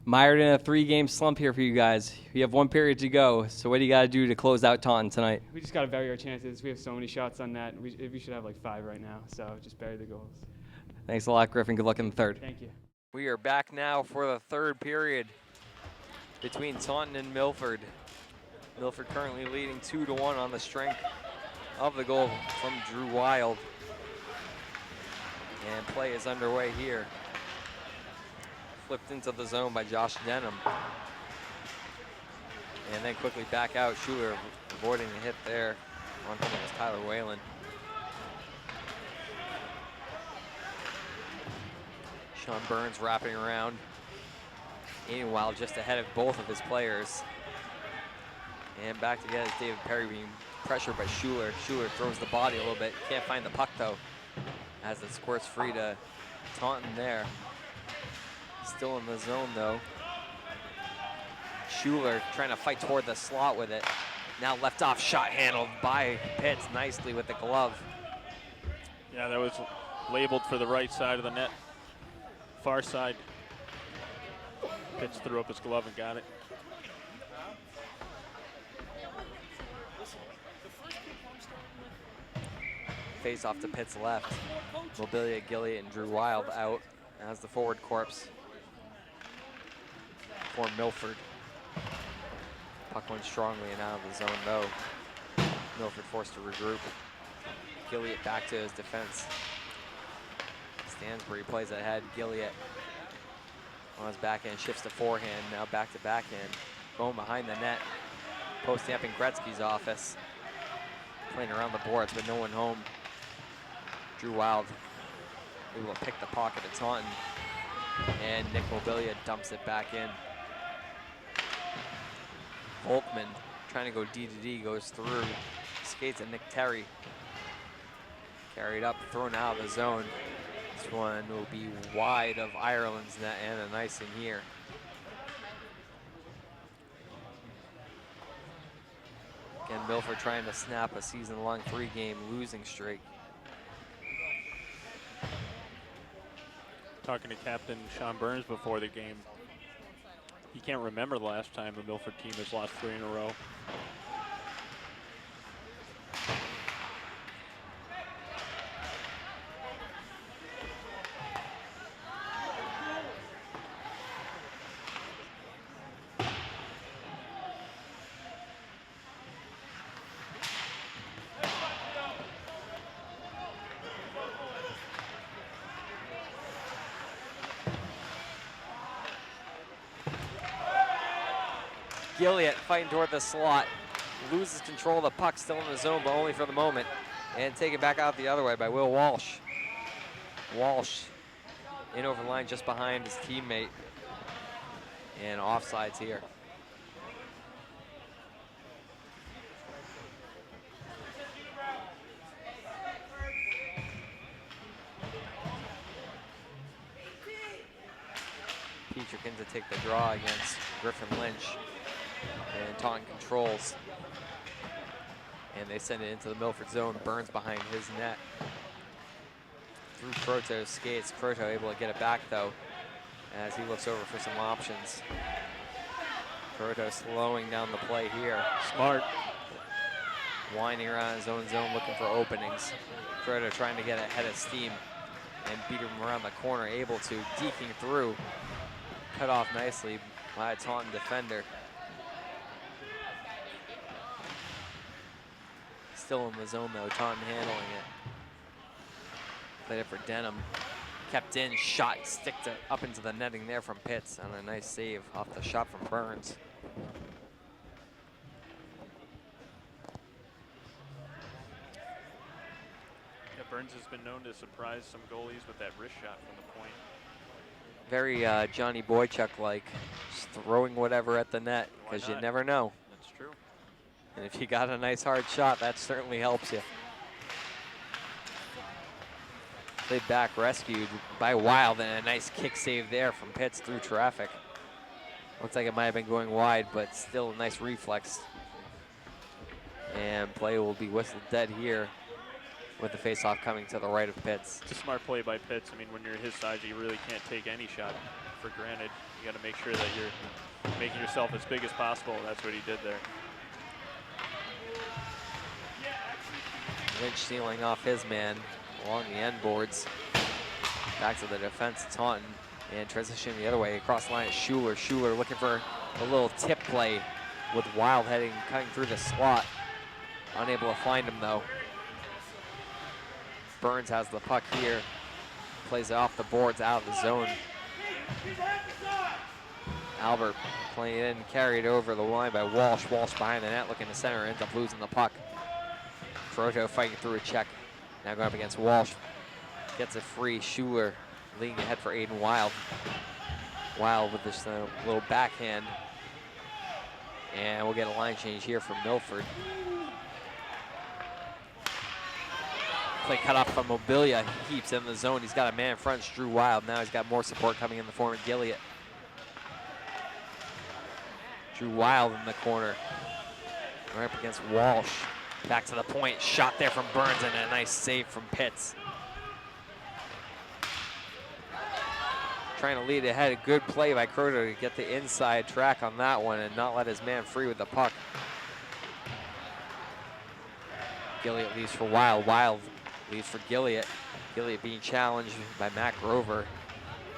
Mired in a 3-game slump here for you guys. You have 1 period to go. So what do you got to do to close out Taunton tonight? We just got to bury our chances. We have so many shots on net. We should have like 5 right now. So just bury the goals. Thanks a lot, Griffin. Good luck in the third. Thank you. We are back now for the third period between Taunton and Milford. Milford currently leading 2-1 on the strength of the goal from Drew Wilde. And play is underway here. Flipped into the zone by Josh Denham. And then quickly back out, Schuler avoiding a hit there. On him was Tyler Whalen. Sean Burns wrapping around. Aiden Wilde just ahead of both of his players. And back together is David Perry being pressured by Schuler. Schuler throws the body a little bit. Can't find the puck though, as it squirts free to Taunton there. Still in the zone though. Schuler trying to fight toward the slot with it. Now left off shot handled by Pitts nicely with the glove. Yeah, that was labeled for the right side of the net. Far side. Pitts threw up his glove and got it. Face off to Pitts left. Mobilia, Gilliat, and Drew Wilde out as the forward corpse for Milford. Puck went strongly and out of the zone though. Milford forced to regroup. Gilliat back to his defense. Stansbury plays ahead. Gilliat on his backhand, shifts to forehand, now back to backhand. Going behind the net. Posting up in Gretzky's office. Playing around the boards, but no one home. Drew Wilde able to pick the pocket of Taunton. And Nick Mobilia dumps it back in. Volkman trying to go D to D, goes through. Skates at Nick Terry. Carried up, thrown out of the zone. This one will be wide of Ireland's net and a nice in here. Again, Milford trying to snap a season-long 3-game losing streak. Talking to Captain Sean Burns before the game. He can't remember the last time the Milford team has lost 3 in a row. Gilliat fighting toward the slot, loses control of the puck, still in the zone, but only for the moment. And taken back out the other way by Will Walsh. Walsh in over the line just behind his teammate. And offsides here. Peterkin to take the draw against Griffin Lynch. And Taunton controls. And they send it into the Milford zone. Burns behind his net. Through Croto's skates. Croto able to get it back though, as he looks over for some options. Croto slowing down the play here. Smart. Winding around his own zone looking for openings. Croto trying to get ahead of steam and beat him around the corner. Able to, deking through. Cut off nicely by a Taunton defender. Still in the zone though, Taunton handling it. Played it for Denham. Kept in, shot, sticked it up into the netting there from Pitts on a nice save off the shot from Burns. Yeah, Burns has been known to surprise some goalies with that wrist shot from the point. Very Johnny Boychuk-like, just throwing whatever at the net, because you never know. That's true. And if you got a nice hard shot, that certainly helps you. Played back, rescued by Wilde, and a nice kick save there from Pitts through traffic. Looks like it might have been going wide, but still a nice reflex. And play will be whistled dead here with the faceoff coming to the right of Pitts. It's a smart play by Pitts. I mean, when you're his size, you really can't take any shot for granted. You got to make sure that you're making yourself as big as possible. That's what he did there. Lynch sealing off his man along the end boards. Back to the defense, Taunton, and transition the other way across the line. Schuler. Schuler looking for a little tip play with Wilde cutting through the slot. Unable to find him though. Burns has the puck here. Plays it off the boards out of the zone. Albert playing it in, carried over the line by Walsh. Walsh behind the net, looking to center, ends up losing the puck. Croto fighting through a check. Now going up against Walsh. Gets it free. Schuler leading ahead for Aiden Wilde. Wilde with this little backhand. And we'll get a line change here from Milford. Play cut off from Mobilia. He keeps in the zone. He's got a man in front. It's Drew Wilde. Now he's got more support coming in the form of Gilliott. Drew Wilde in the corner. Right up against Walsh. Back to the point. Shot there from Burns and a nice save from Pitts. Trying to lead ahead. A good play by Croto to get the inside track on that one and not let his man free with the puck. Gilliott leaves for Wilde. Wilde leaves for Gilliott. Gilliott being challenged by Matt Grover.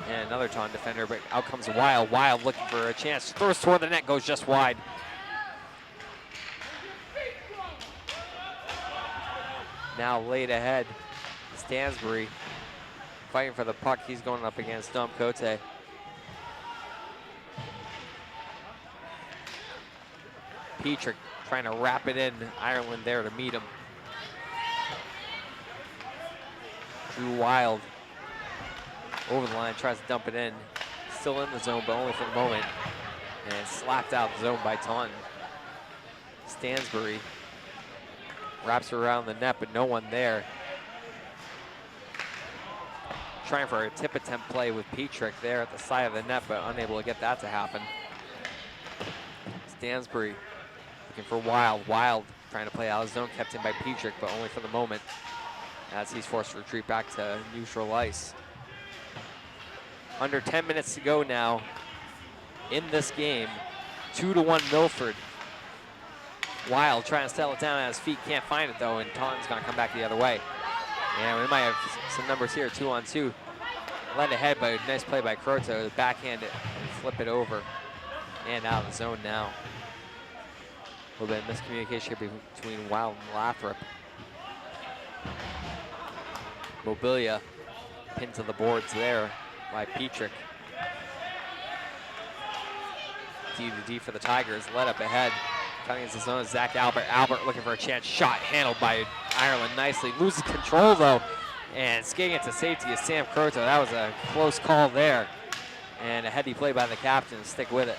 And another Taunton defender, but out comes Wilde. Wilde looking for a chance. Throws toward the net, goes just wide. Now laid ahead, Stansbury fighting for the puck. He's going up against Dom Cote. Petrick trying to wrap it in. Ireland there to meet him. Drew Wilde over the line, tries to dump it in. Still in the zone, but only for the moment. And slapped out the zone by Taunton. Stansbury wraps around the net, but no one there. Trying for a tip attempt play with Petrick there at the side of the net, but unable to get that to happen. Stansbury looking for Wilde. Wilde trying to play out of zone, kept in by Petrick, but only for the moment, as he's forced to retreat back to neutral ice. Under 10 minutes to go now in this game. 2-1 Milford. Wilde trying to settle it down at his feet, can't find it though, and Taunton's gonna come back the other way. And we might have some numbers here, 2-on-2. Led ahead, but a nice play by Croto. Backhand it and flip it over. And out of the zone now. A little bit of miscommunication here between Wilde and Lathrop. Mobilia pinned to the boards there by Petrick. D-to-D for the Tigers, led up ahead. Cutting into the zone is Zach Albert. Albert looking for a chance. Shot handled by Ireland nicely. Loses control though. And skating into safety is Sam Croto. That was a close call there. And a heady play by the captain. Stick with it.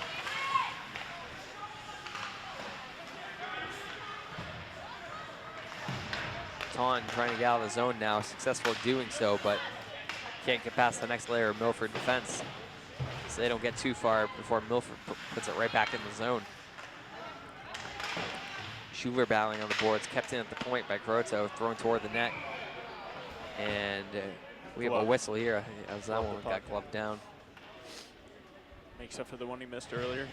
Taunton trying to get out of the zone now. Successful at doing so, but can't get past the next layer of Milford defense. So they don't get too far before Milford puts it right back in the zone. Schuler battling on the boards, kept in at the point by Croto, thrown toward the net. And we have a whistle here as that one got gloved down. Makes up for the one he missed earlier.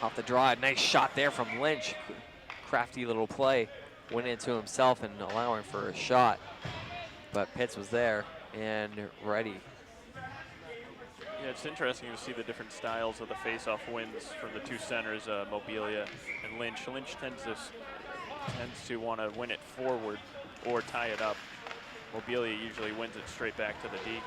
Off the draw, a nice shot there from Lynch. Crafty little play. Went into himself and allowing for a shot. But Pitts was there and ready. Yeah, it's interesting to see the different styles of the face-off wins from the two centers, Mobilia and Lynch. Lynch tends to want to win it forward or tie it up. Mobilia usually wins it straight back to the D.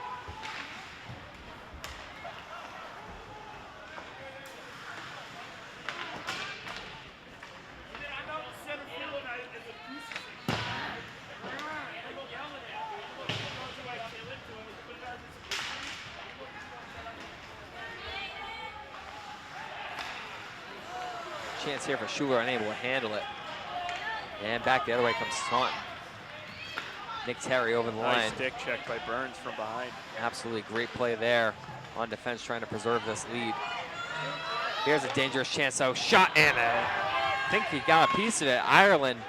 Chance here for Schuler, unable to handle it. And back the other way comes Taunton. Nick Terry over the line. Nice stick check by Burns from behind. Absolutely great play there on defense, trying to preserve this lead. Here's a dangerous chance, so shot, and I think he got a piece of it. Ireland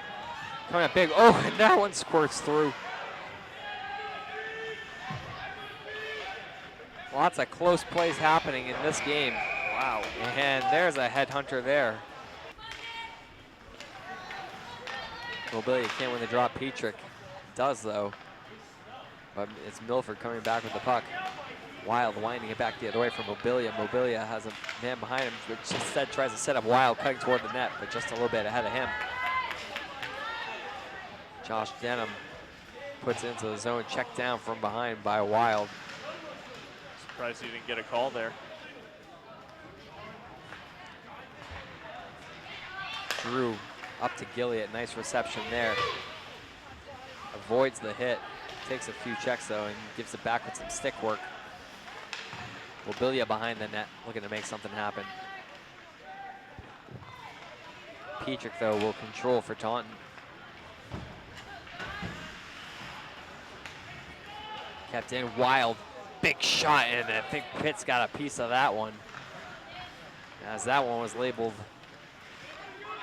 coming up big. Oh, and that one squirts through. Lots of close plays happening in this game. Wow, and there's a headhunter there. Mobilia can't win the draw. Petrick does though, but it's Milford coming back with the puck. Wilde winding it back the other way from Mobilia. Mobilia has a man behind him, which instead tries to set up Wilde, cutting toward the net, but just a little bit ahead of him. Josh Denham puts it into the zone, checked down from behind by Wilde. Surprised he didn't get a call there. Drew up to Gilliat. Nice reception there. Avoids the hit. Takes a few checks though and gives it back with some stick work. Mobilia behind the net, looking to make something happen. Petrick though will control for Taunton. Kept in, Wilde, big shot, and I think Pitt's got a piece of that one, as that one was labeled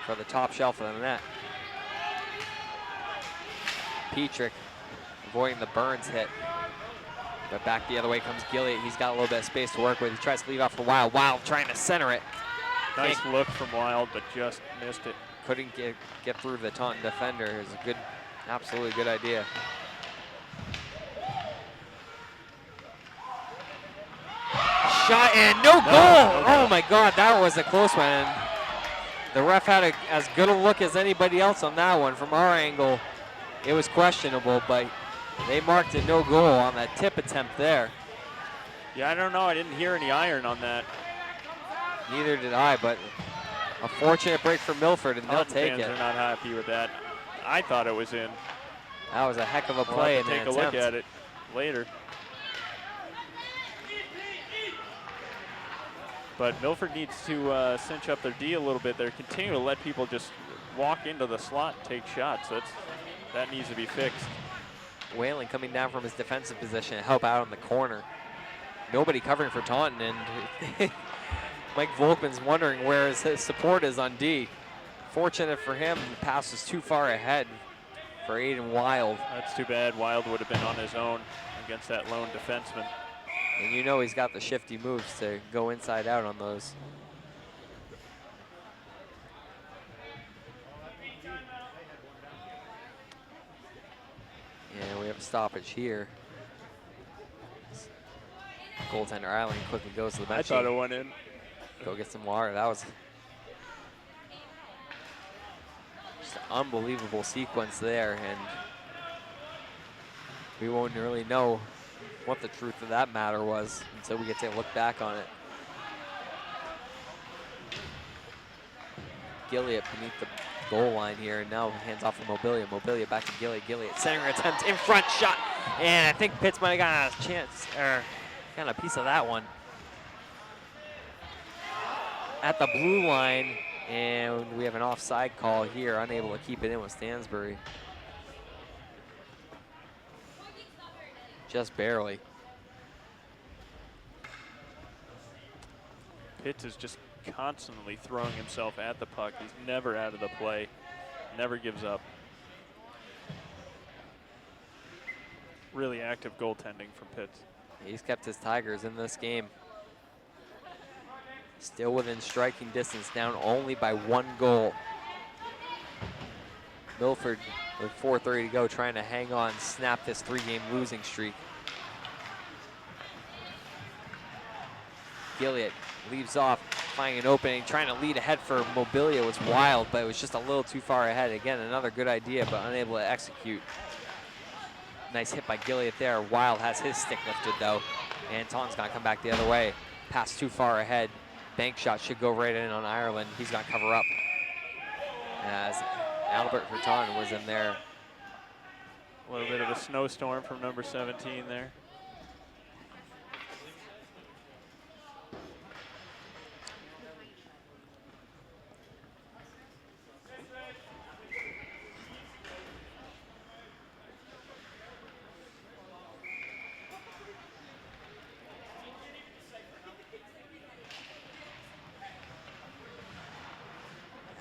for the top shelf of the net. Petrick avoiding the Burns hit, but back the other way comes Gilliat. He's got a little bit of space to work with. He tries to lead off for Wilde. Wilde trying to center it. Nice look from Wilde, but just missed it. Couldn't get through the Taunton defender. It was a good, absolutely good idea. Shot and no goal! Oh my God, that was a close one. And the ref had as good a look as anybody else on that one. From our angle, it was questionable, but they marked a no goal on that tip attempt there. Yeah, I don't know. I didn't hear any iron on that. Neither did I, but a fortunate break for Milford, and they'll take it. Fans are not happy with that. I thought it was in. That was a heck of a We'll play. have to take a look at it later. But Milford needs to cinch up their D a little bit. They're continuing to let people just walk into the slot and take shots. That needs to be fixed. Whalen coming down from his defensive position to help out on the corner. Nobody covering for Taunton, and Mike Volkman's wondering where his support is on D. Fortunate for him, the pass was too far ahead for Aiden Wilde. That's too bad. Wilde would have been on his own against that lone defenseman. And you know he's got the shifty moves to go inside out on those. And we have a stoppage here. Goaltender Ireland quickly goes to the bench. I thought it went in. Go get some water. That was just an unbelievable sequence there, and we won't really know what the truth of that matter was until we get to look back on it. Gilliat beneath the goal line here, and now hands off for Mobilia. Mobilia back to Gilliat. Gilliat center attempt, in front shot, and I think Pitts might have got a chance, or got a piece of that one. At the blue line, and we have an offside call here, unable to keep it in with Stansbury. Just barely. Pitts is just constantly throwing himself at the puck. He's never out of the play, never gives up. Really active goaltending from Pitts. He's kept his Tigers in this game. Still within striking distance, down only by 1 goal. Milford with 4:30 to go, trying to hang on, snap this 3-game losing streak. Gilliat leaves off, finding an opening, trying to lead ahead for Mobilia was Wilde, but it was just a little too far ahead. Again, another good idea, but unable to execute. Nice hit by Gilliat there. Wilde has his stick lifted though, and Taunton's gonna come back the other way. Pass too far ahead. Bank shot should go right in on Ireland. He's gonna cover up. As Albert for Taunton was in there. A little bit of a snowstorm from number 17 there.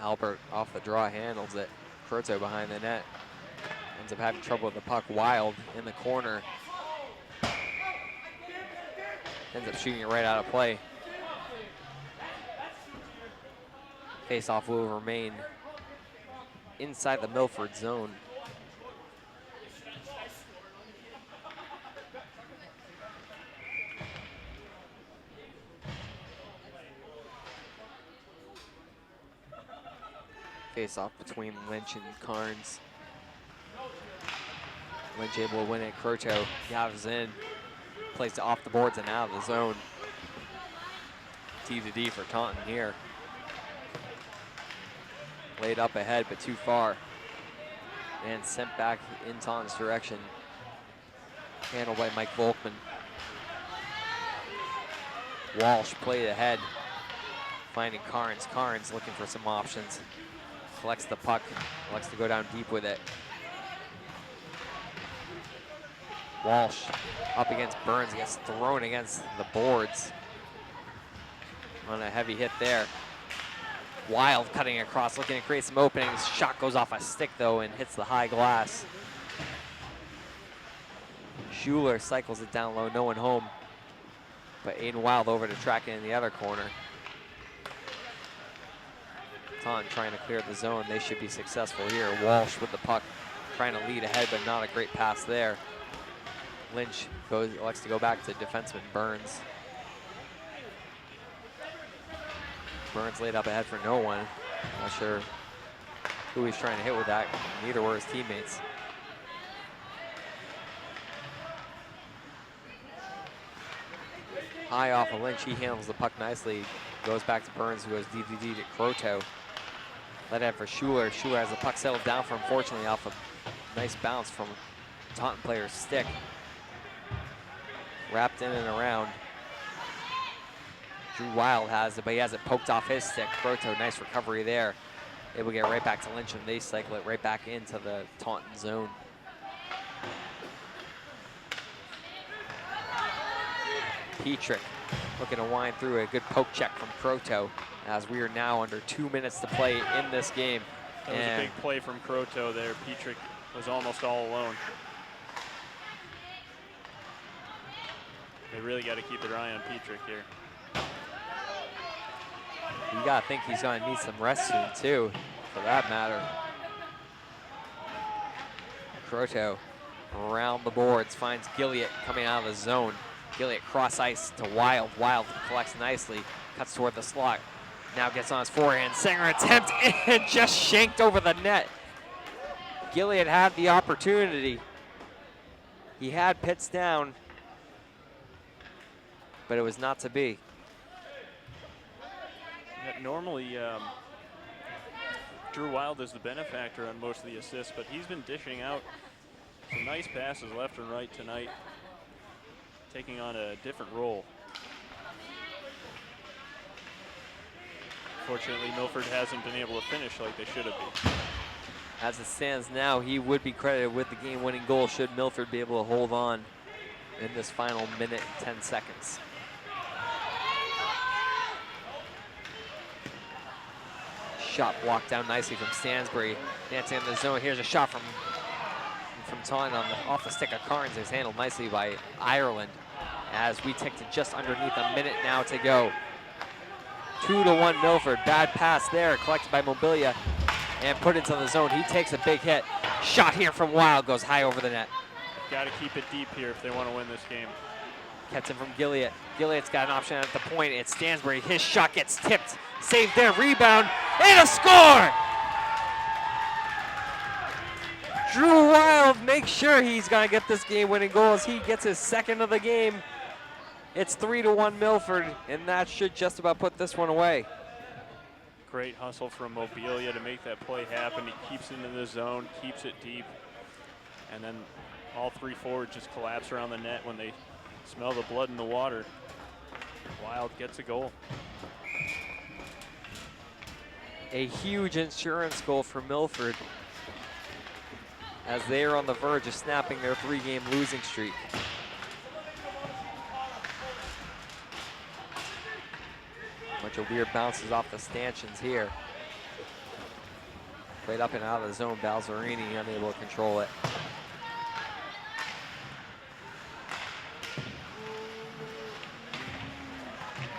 Albert off the draw handles it. Croto behind the net. Ends up having trouble with the puck. Wilde in the corner. Ends up shooting it right out of play. Face-off will remain inside the Milford zone. Face-off between Lynch and Carnes. Lynch able to win it. Croto gathers in, plays it off the boards and out of the zone. T to D for Taunton here. laid up ahead, but too far. And sent back in Taunton's direction. Handled by Mike Volkman. Walsh played ahead, finding Carnes. Carnes looking for some options. Collects the puck, likes to go down deep with it. Walsh up against Burns, gets thrown against the boards on a heavy hit there. Wilde cutting across, looking to create some openings. Shot goes off a stick though and hits the high glass. Schuler cycles it down low, no one home. But Aiden Wilde over to track it in the other corner. Taunton trying to clear the zone. They should be successful here. Walsh with the puck, trying to lead ahead, but not a great pass there. Lynch elects to go back to defenseman Burns. Burns laid up ahead for no one. Not sure who he's trying to hit with that. Neither were his teammates. High off of Lynch, he handles the puck nicely. Goes back to Burns, who has DVD'd at Croteau. Let out for Schuler. Schuler has the puck settled down for him, fortunately off a nice bounce from a Taunton player's stick. Wrapped in and around. Drew Wilde has it, but he has it poked off his stick. Croteau, nice recovery there. Able to get right back to Lynch, and they cycle it right back into the Taunton zone. Petrick looking to wind through a good poke check from Croteau as we are now under 2 minutes to play in this game. That was a big play from Croteau there. Petrick was almost all alone. They really got to keep their eye on Petrick here. You got to think he's going to need some rest soon, too, for that matter. Croteau around the boards, finds Gilliott coming out of the zone. Gilliott cross ice to Wilde. Wilde collects nicely, cuts toward the slot. Now gets on his forehand. Sanger attempt and just shanked over the net. Gilliott had the opportunity. He had Pitts down, but it was not to be. Yeah, normally, Drew Wilde is the benefactor on most of the assists, but he's been dishing out some nice passes left and right tonight, taking on a different role. Fortunately, Milford hasn't been able to finish like they should have been. As it stands now, he would be credited with the game-winning goal should Milford be able to hold on in this final minute and 10 seconds. Shot blocked down nicely from Stansbury. Dancing in the zone. Here's a shot from Taunton off the stick of Carnes. It's handled nicely by Ireland as we tick to just underneath a minute now to go. 2-1 Milford. Bad pass there, collected by Mobilia and put into the zone. He takes a big hit. Shot here from Wilde, goes high over the net. Got to keep it deep here if they want to win this game. Gets him from Gilliott. Gilliott's got an option at the point. It's Stansbury. His shot gets tipped. Saved there. Rebound. And a score! Drew Wilde makes sure he's going to get this game-winning goal as he gets his second of the game. It's 3-1 Milford, and that should just about put this one away. Great hustle from Mobilia to make that play happen. He keeps it in the zone, keeps it deep, and then all three forwards just collapse around the net when they smell the blood in the water. Wilde gets a goal. A huge insurance goal for Milford as they are on the verge of snapping their 3-game losing streak. Bunch of weird bounces off the stanchions here. Played up and out of the zone. Balzerini unable to control it.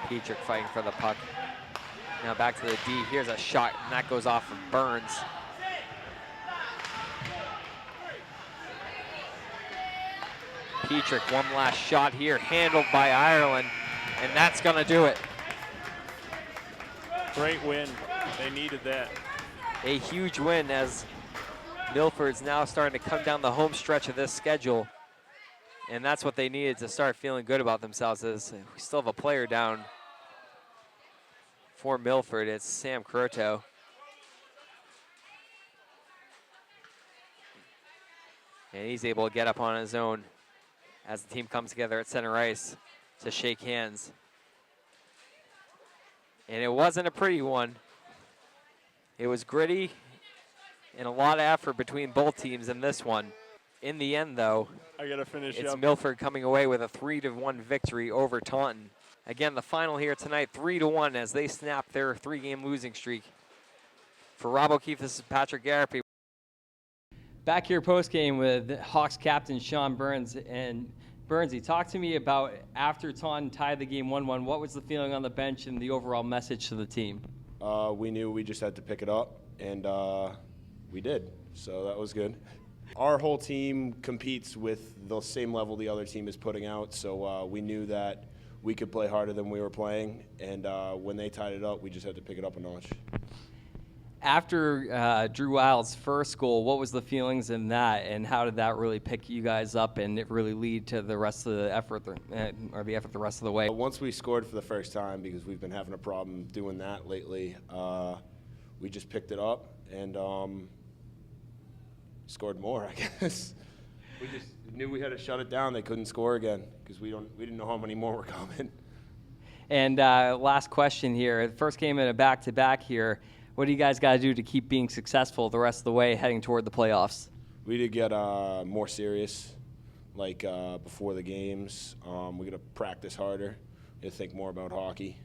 Petrick fighting for the puck. Now back to the D. Here's a shot, and that goes off of Burns. Petrick, one last shot here, handled by Ireland, and that's gonna do it. Great win. They needed that. A huge win as Milford's now starting to come down the home stretch of this schedule. And that's what they needed to start feeling good about themselves. Is we still have a player down for Milford. It's Sam Croteau. And he's able to get up on his own as the team comes together at center ice to shake hands. And it wasn't a pretty one. It was gritty and a lot of effort between both teams in this one. In the end, though, I got to finish it's up. Milford coming away with a 3-1 victory over Taunton. Again, the final here tonight, 3-1 as they snap their 3-game losing streak. For Rob O'Keefe, this is Patrick Garapi. Back here post-game with Hawks captain Sean Burns. And Burnsy, talk to me about after Taunton tied the game 1-1, what was the feeling on the bench and the overall message to the team? We knew we just had to pick it up, and we did, so that was good. Our whole team competes with the same level the other team is putting out, so we knew that we could play harder than we were playing, and when they tied it up, we just had to pick it up a notch. After Drew Wilde's first goal, what was the feelings in that, and how did that really pick you guys up and it really lead to the rest of the effort, or the effort the rest of the way? Once we scored for the first time, because we've been having a problem doing that lately, we just picked it up and scored more, I guess. We just knew we had to shut it down. They couldn't score again because we didn't know how many more were coming. And last question here. First game in a back-to-back here. What do you guys got to do to keep being successful the rest of the way heading toward the playoffs? We did get more serious, like before the games. We got to practice harder. We got to think more about hockey.